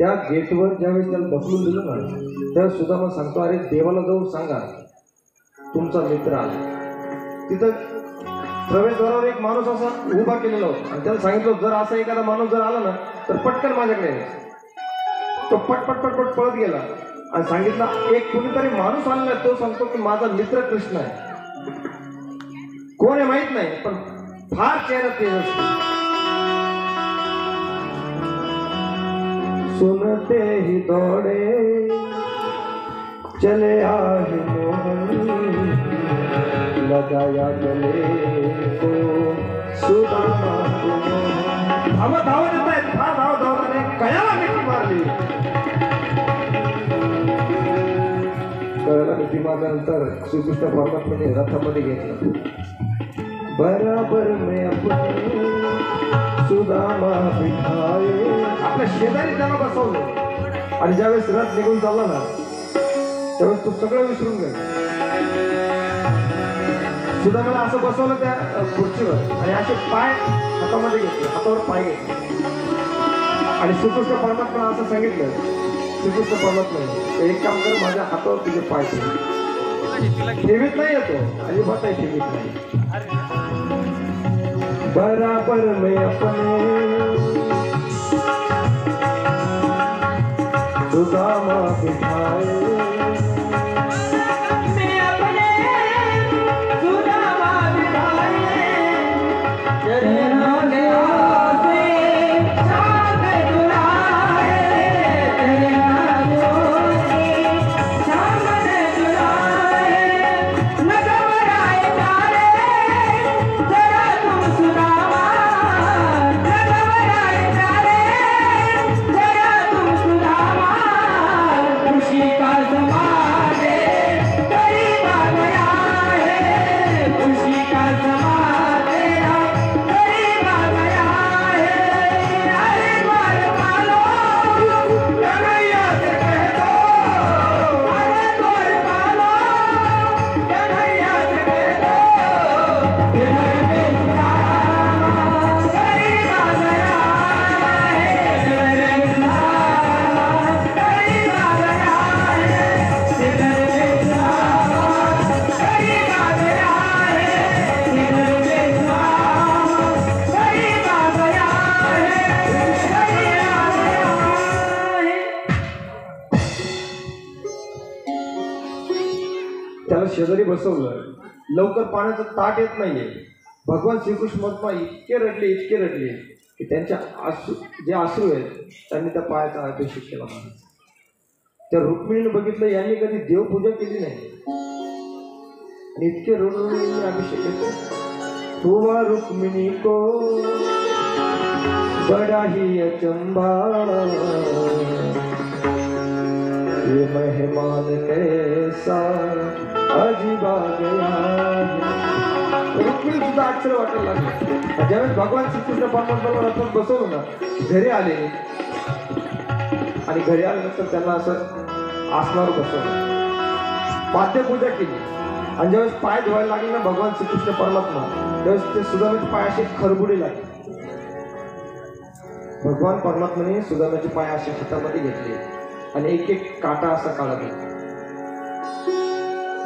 त्या गेटवर ज्यावेळेस त्याला ढकलून दिलं ना, त्यावेळेस सुदामा सांगतो, अरे देवाला जाऊन सांगा तुमचा मित्र आला. तिथं प्रवेशद्वारावर एक माणूस असा उभा केलेला होता आणि त्याला सांगितलं, जर असा एखादा माणूस जर आला ना तर पटकन माझ्याकडे यायचं. तो पटपट पळत गेला आणि सांगितलं, एक कुणीतरी माणूस आलेला, तो सांगतो की माझा मित्र कृष्ण आहे. कोण आहे माहित नाही, पण फार चेहरा तेजस्वी. सुनते ही दौड़े चले आहे मोहन, लगाया गले को सुदामा को. आम्हा धावत येत आहेत, हा धावताने कळ्याला मिठी मारली. कळ्याला मिठी मारल्यानंतर श्रीकृष्ण परमात्म्याने रथामध्ये घेतलं. बराबर में अपने सुदामा बिठाए. आपल्या शेजारी त्याला बसवलं आणि ज्यावेळेस रथ निघून चालला ना, त्यावेळेस तू सगळं विसरून गेला. सुदामाला असं बसवलं त्या खुर्चीवर आणि असे पाय हातामध्ये घेतले, हातावर पाय घेतले आणि श्रीकृष्ण परमात्मा असं सांगितलं, श्रीकृष्ण परमात्मा एक काम कर, माझ्या हातावर तुझे पाय ठेवीत नाही येतो, अजिबात नाही ठेवीत नाही. बराबर में अपने सुदामा बिठाए. त्याला शेजारी बसवलं. लवकर पाण्याचं ताट येत नाहीये. भगवान श्रीकृष्ण परमात्मा इतके रडले की त्यांच्या जे अश्रू आहेत त्यांनी त्या पायाचा अभिषेक केला. त्या रुक्मिणीने बघितलं, यांनी कधी देवपूजा केली नाही आणि इतके रडून अभिषेक केला. हुआ रुक्मिणी को बड़ा ही अचंबा, ये मेहमान कैसा अजीबा गया. रुक्मिणी सुद्धा आश्चर्य वाटायला लागले. ज्यावेळेस भगवान श्रीकृष्ण परमात्म्याला रथात बसवलं ना, घरी आले आणि घरी आल्यानंतर त्यांना असं आसनावर बसवलं, पाद्यपूजा केली आणि ज्यावेळेस पाय धुवायला लागले ना भगवान श्रीकृष्ण परमात्मा, त्यावेळेस ते सुदामाचे पाय असे खरबुडे लागले. भगवान परमात्म्याने सुदामाचे पाय असे हातामध्ये घेतले आणि एक एक काटा असा काढत होता.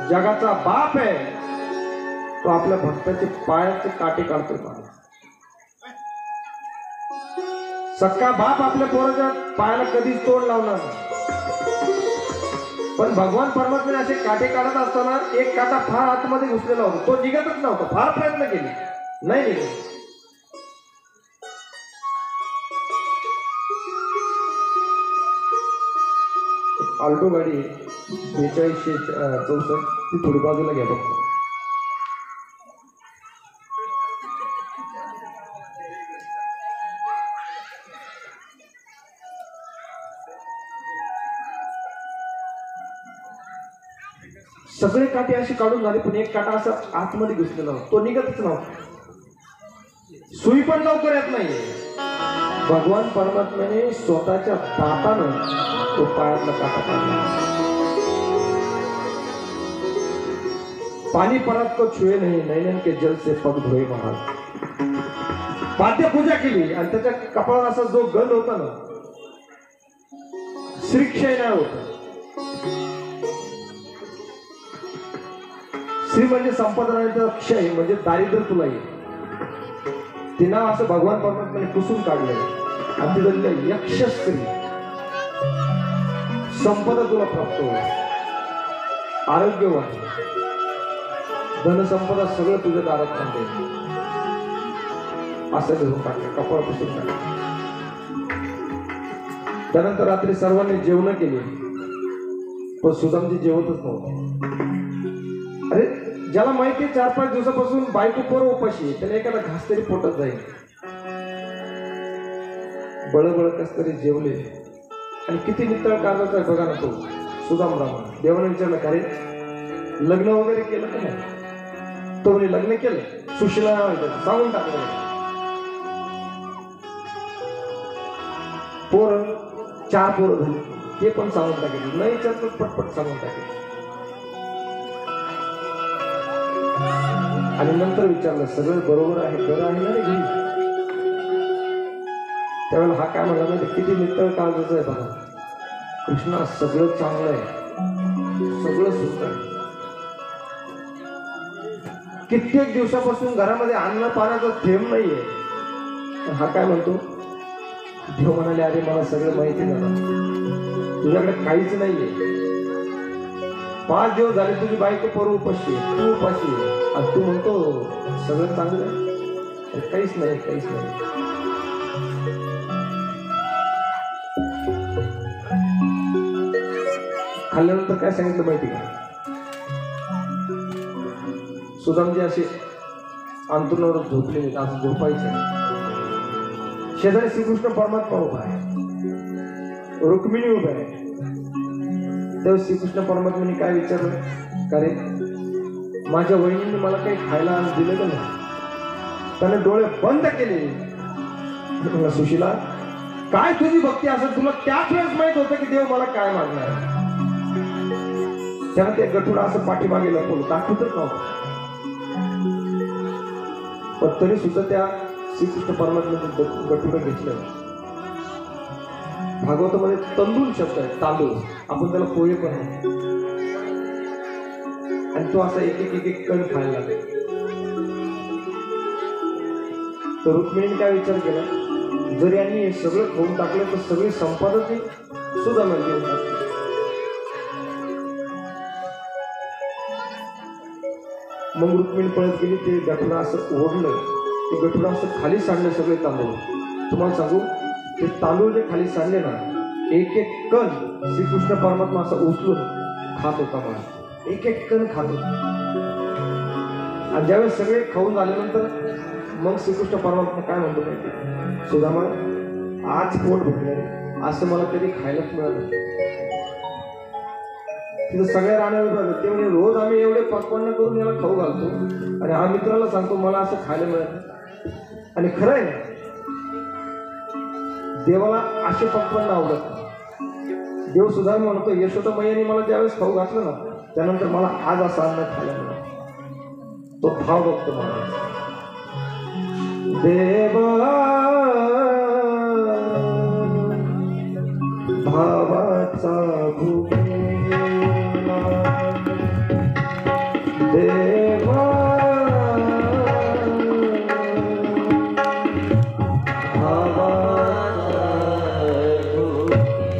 जगाचा बाप आहे तो आपल्या भक्ताचे पायाचे काटे काढतो का? सक्का बाप आपल्या पोराच्या पायाला कधीच तोड लावणार नाही. पण भगवान परमात्म्याने असे काटे काढत असताना एक काटा फार आतमध्ये घुसलेला होता, तो निघतच नव्हता. फार प्रयत्न केले, नाही निघत. आल्टो गाडी 4264 ती थोडी बाजूला घ्या बघ. सगळे काटे असे काढून झाले पण एक काटा असा आतमध्ये घुसलेला होता, तो निघतच नव्हता. सुई पण लवकर येत नाही. भगवान परमात्म्याने स्वतःच्या दातानं तो पायातला काटा काढला. पानी परत को छुए नहीं, नैनन के जल से पग धोए महाल. पाद्य पूजा केली आणि त्याच्या कपाळात असा जो गंध होता ना श्रीक्षय नाव होतं. श्री म्हणजे संपदा आणि तर क्षय म्हणजे दारिद्र्य तुला येईल. ते नाव असं भगवान परमात्म्याने पुसून काढलंय आणि तिथं लिहिलं यक्षश्री. संपदा तुला प्राप्त होईल, आरोग्य वाढेल, धनसंपदा सगळं तुझ्या दारात थांबेल. असं लिहून टाकलं, कपाळ पुसून टाकलं. त्यानंतर रात्री सर्वांनी जेवण केली, पण सुदामजी जेवतच नव्हते. अरे ज्याला माहिती आहे 4-5 दिवसापासून बायको पोरं उपाशी आहे, त्याला एखादा घास तरी पोटात जाईल. बळबळ कस तरी जेवले आणि किती नितळ काळजाचा आहे बघा ना तो सुदाम रामा. देवाने विचारलं का रे लग्न वगैरे केलं का नाही? तो म्हणे लग्न केलं, सुशीला सांगून टाकलं. पोरं 4 पोरं झाली, ते पण सांगून टाकले. नाही विचारतो पटपट सांगून टाकले. आणि नंतर विचारलं सगळं बरोबर आहे, बरं आहे ना रे घरी? त्यावेळेला हा काय म्हणला माहिती, किती नितळ काळजाचं आहे बघा. कृष्णा सगळं चांगलं आहे, सगळं सुख आहे. कित्येक दिवसापासून घरामध्ये अन्न पाण्याचा थेंब नाहीये. हा काय म्हणतो, देव म्हणाले अरे मला सगळं माहिती झालं, तुझ्याकडे काहीच नाहीये. 5 दिवस झाले तुझी बायको पोरं उपाशी आहे, तू उपाशी आहे, आणि तू म्हणतो सगळं चांगलं आहे. काहीच नाही, काहीच नाही. खाल्ल्यानंतर काय सांगितलं माहिती का? सुदामजी असे अंतरुणावर झोपलेले, असं झोपायचे. शेजारी श्रीकृष्ण परमात्मा उभा आहे, रुक्मिणी उभा आहे. तेव्हा श्रीकृष्ण परमात्म्याने काय विचारलं का रे माझ्या वहिनीने मला काही खायला आज दिलं का नाही? त्याने डोळे बंद केले. म्हणला सुशीला काय तुझी भक्ती असं, तुला त्याच वेळेस माहित होतं की देव मला काय मागणार. त्यानं ते गठुडा असं पाठीमागे लपवलं, दाखवतच नव्हतं. पण तरी सुद्धा त्या श्रीकृष्ण परमात्म्याने गठुडं घेतलं. भागवतामध्ये तंदूळ शब्द आहे, तांदूळ. आपण त्याला पोहे पण म्हणतो. आणि तो असा एक कण खायला लागला. तर रुक्मिणीने काय विचार केला, जर यांनी हे सगळं खाऊन टाकलं तर सगळी संपदा ती सुदामाला देऊन टाकली. मग रुक्मिणी पळत गेली, ते गठुडा असं ओढलं, ते गठुडा असं खाली सांडलं सगळे तांदूळ. तुम्हाला सांगू, ते तांदूळ जे खाली सांडले ना, एक कण श्रीकृष्ण परमात्मा असं उचलून खात होता मला, एक कण खात होता. आणि ज्यावेळेस सगळे खाऊन झाल्यानंतर मग श्रीकृष्ण परमात्मा काय म्हणतो माहिती, सुदामा आज पोट भरलं, असं मला कधी खायलाच मिळालं. तिथं सगळ्या राण्या विभाग ते म्हणजे रोज आम्ही एवढे पक्वान्न करून याला खाऊ घालतो आणि हा मित्राला सांगतो मला असं खायला मिळालं. आणि खरं आहे ना, देवाला असे पक्वान्न आवडत. देव सुद्धा म्हणतो यशोदा मैयाने मला ज्यावेळेस खाऊ घातलं ना, त्यानंतर मला आज असं अन्न खायला मिळालं. तो भाव बघतो मला. देवा भावाचा भूमिला, देवा भावाचा भूमिला,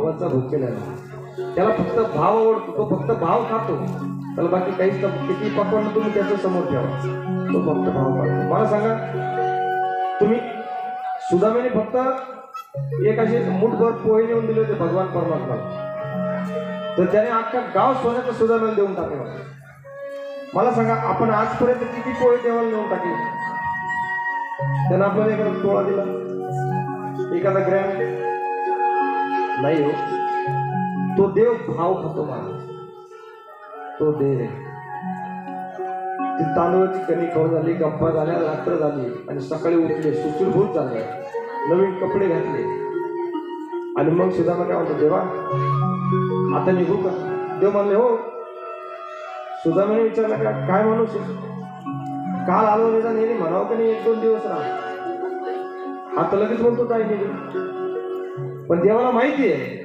भावाचा भुकेला नाही. त्याला फक्त भाव आवडतो, तो फक्त भाव खातो, त्याला बाकी काहीच किती पकवान तुम्ही त्याच्या समोर ठेवा, तो फक्त भाव खातो. मला सांगा, तुम्ही सुदामेने फक्त एक असे मुठभर पोहे नेऊन दिले होते भगवान परमात्माला, तर त्याने अख्खा गाव सोन्याचं सुदामेला देऊन टाकलं. मला सांगा, आपण आजपर्यंत किती पोहे देवाला नेऊन टाकले? त्यानं आपल्याला एखादा तोळा दिला, एखादा ग्रॅम नाही हो. तो देव भाव खातो माणूस, तो देव. ती तांदूळाची कणी खाऊन झाली, गप्पा झाल्या, रात्र झाली आणि सकाळी उठले, सुचिरभूत झाले, नवीन कपडे घातले आणि मग सुदामा काय म्हणतो, देवा आता निघू का? देव म्हणले हो. सुदामाने विचारलं का काय माणूस आहे? काल आलो नाही म्हणावं का नाही, 1-2 दिवस राहा. आता लगेच बोलतो काय निघू. पण देवाला माहिती आहे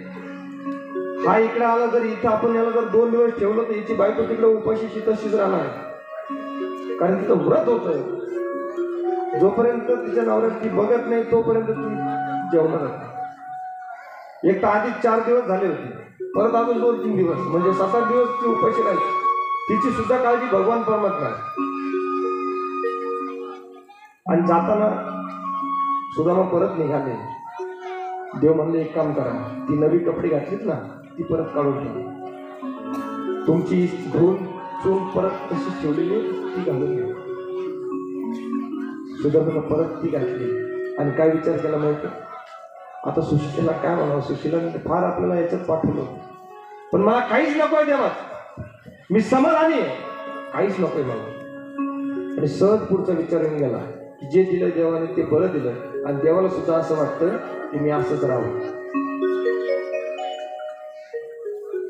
हा इकडे आला, जर इथं आपण याला जर 2 दिवस ठेवलं तर याची बायको तिकडे उपाशी तशीच राहणार, कारण तिथं व्रत होतं. जोपर्यंत तिच्या नवऱ्यात ती बघत नाही तोपर्यंत ती जेवणार. एक तर आधी 4 दिवस झाले होते, परत अजून 2-3 दिवस, म्हणजे 7-8 दिवस ती उपाशी राहिली. तिची सुद्धा काळजी भगवान परमात्मा. आणि जाताना सुदामा परत निघाले. देव म्हणले एक काम करा, ती नवी कपडे घातलीत ना ती परत काढून घ्या, तुमची धुवून चून परत तशी ठेवलेली ती घालून घ्या. सुदामानं परत ती घातली आणि काय विचार केला माहिती? आता सुशीला काय म्हणावं? सुशीलाने फार आपल्याला याच्यात पाठवलं, पण मला काहीच नकोय देवा, मी समाधानी आहे, काहीच नकोय मला. आणि सहज पुढचा विचार येऊन गेला की जे दिलं देवाने ते बरं दिलं, आणि देवाला सुद्धा असं वाटतं की मी असंच राहावं.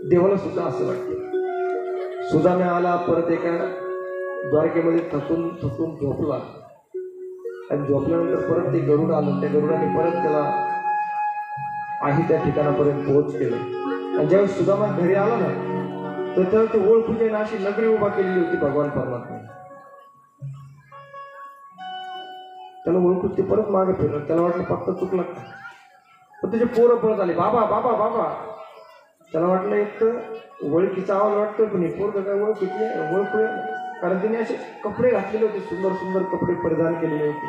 देवाला सुद्धा असं वाटतं. सुदामे आला परत एका द्वारकेमध्ये थकून झोपला आणि झोपल्यानंतर परत ते गरुड आलं. त्या गरुडाने परत त्याला आहे त्या ठिकाणापर्यंत पोहोच केलं. आणि ज्यावेळेस सुदामा घरी आला ना, तर त्याला ते ओळखून अशी नगरी उभा केलेली होती भगवान परमात्मा. त्याला ओळखून ते परत मागे फिरलं. त्याला वाटलं फक्त चुकलं का, पण त्याचे पोरं पळत आले, बाबा बाबा बाबा. त्याला वाटलं एक तर ओळखीचा आवाज वाटतं, पण हे पोरं काय ओळखीचे ओळखूया, कारण त्याने असे कपडे घातलेले होते, सुंदर सुंदर कपडे परिधान केलेले होते.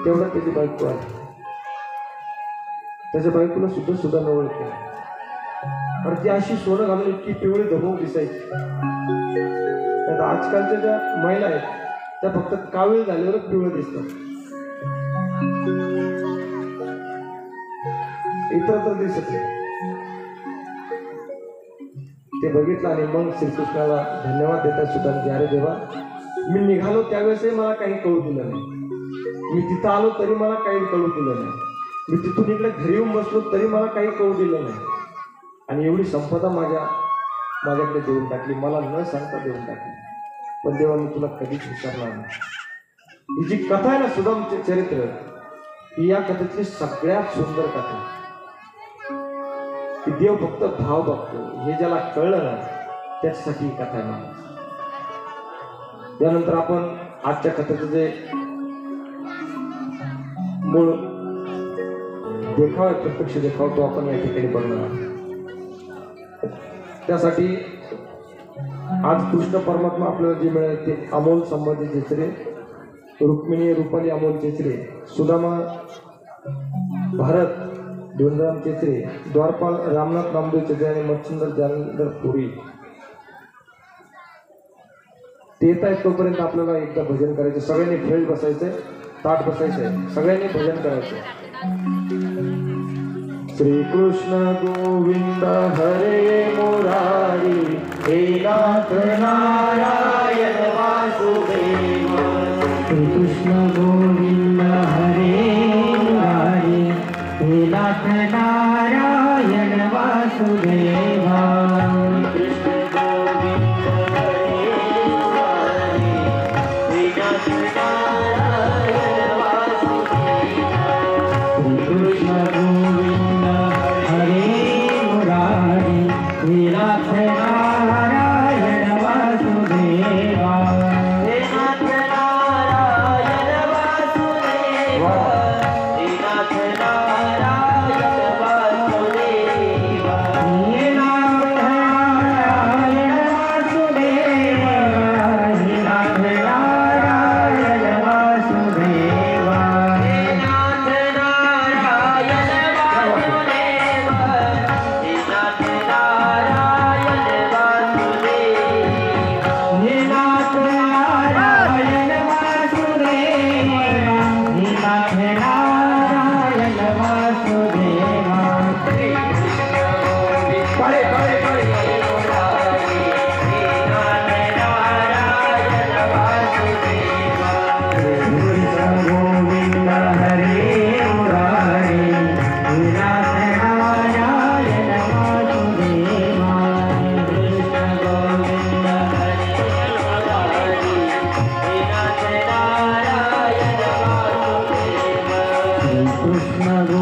तेवढं त्याची बायको आली. त्याच्या बायकोला सुद्धा न ओळखलं, कारण ती अशी सोनं घालून इतकी पिवळी धमक दिसायची. तर आजकालच्या ज्या महिला आहेत त्या फक्त कावीळ झाल्यावरच पिवळं दिसतात, इतर तर दिसत नाही. ते बघितलं आणि मग श्रीकृष्णाला धन्यवाद देतात सुद्धा की अरे देवा, मी निघालो त्यावेळेसही मला काही कळू दिलं नाही, मी तिथं आलो तरी मला काही कळू दिलं नाही, मी तिथून इकडे घरी येऊन बसलो तरी मला काही कळू दिलं नाही, आणि एवढी संपदा माझ्याकडे देऊन टाकली, मला न सांगता देऊन टाकली. पण देवा मी तुला कधीच विचारणार नाही. ही जी कथा आहे ना सुदामचे चरित्र, ही या कथेतली सगळ्यात सुंदर कथा. की देव फक्त भाव बघतो हे ज्याला कळलं ना त्याच्यासाठी ही कथा आहे. त्यानंतर आपण आजच्या कथेचं जे मूळ देखाव आहे, प्रत्यक्ष देखाव, तो आपण या ठिकाणी बघणार आहोत. त्यासाठी आज कृष्ण परमात्मा आपल्याला जे मिळेल ते अमोल संबंधी चेचरे, रुक्मिणी रुपाली अमोल चेचरे, सुदामा भारत धोंडराम चेचरे, द्वारपाल रामनाथ नामदेव चेचरे आणि मच्छिंद्र जालंधर पुरी ते येत आहेत. तोपर्यंत आपल्याला एकदा भजन करायचं. सगळ्यांनी फ्रेश बसायचंय, ताट बसायचंय, सगळ्यांनी भजन करायचंय. श्री कृष्ण गोविंद हरे मुरारी, हे नाथ नारायण वासुदेव. श्री कृष्ण गोविंद हरे मुरारी, हे नाथ नारायण वासुदेवा. नारायण कृष्ण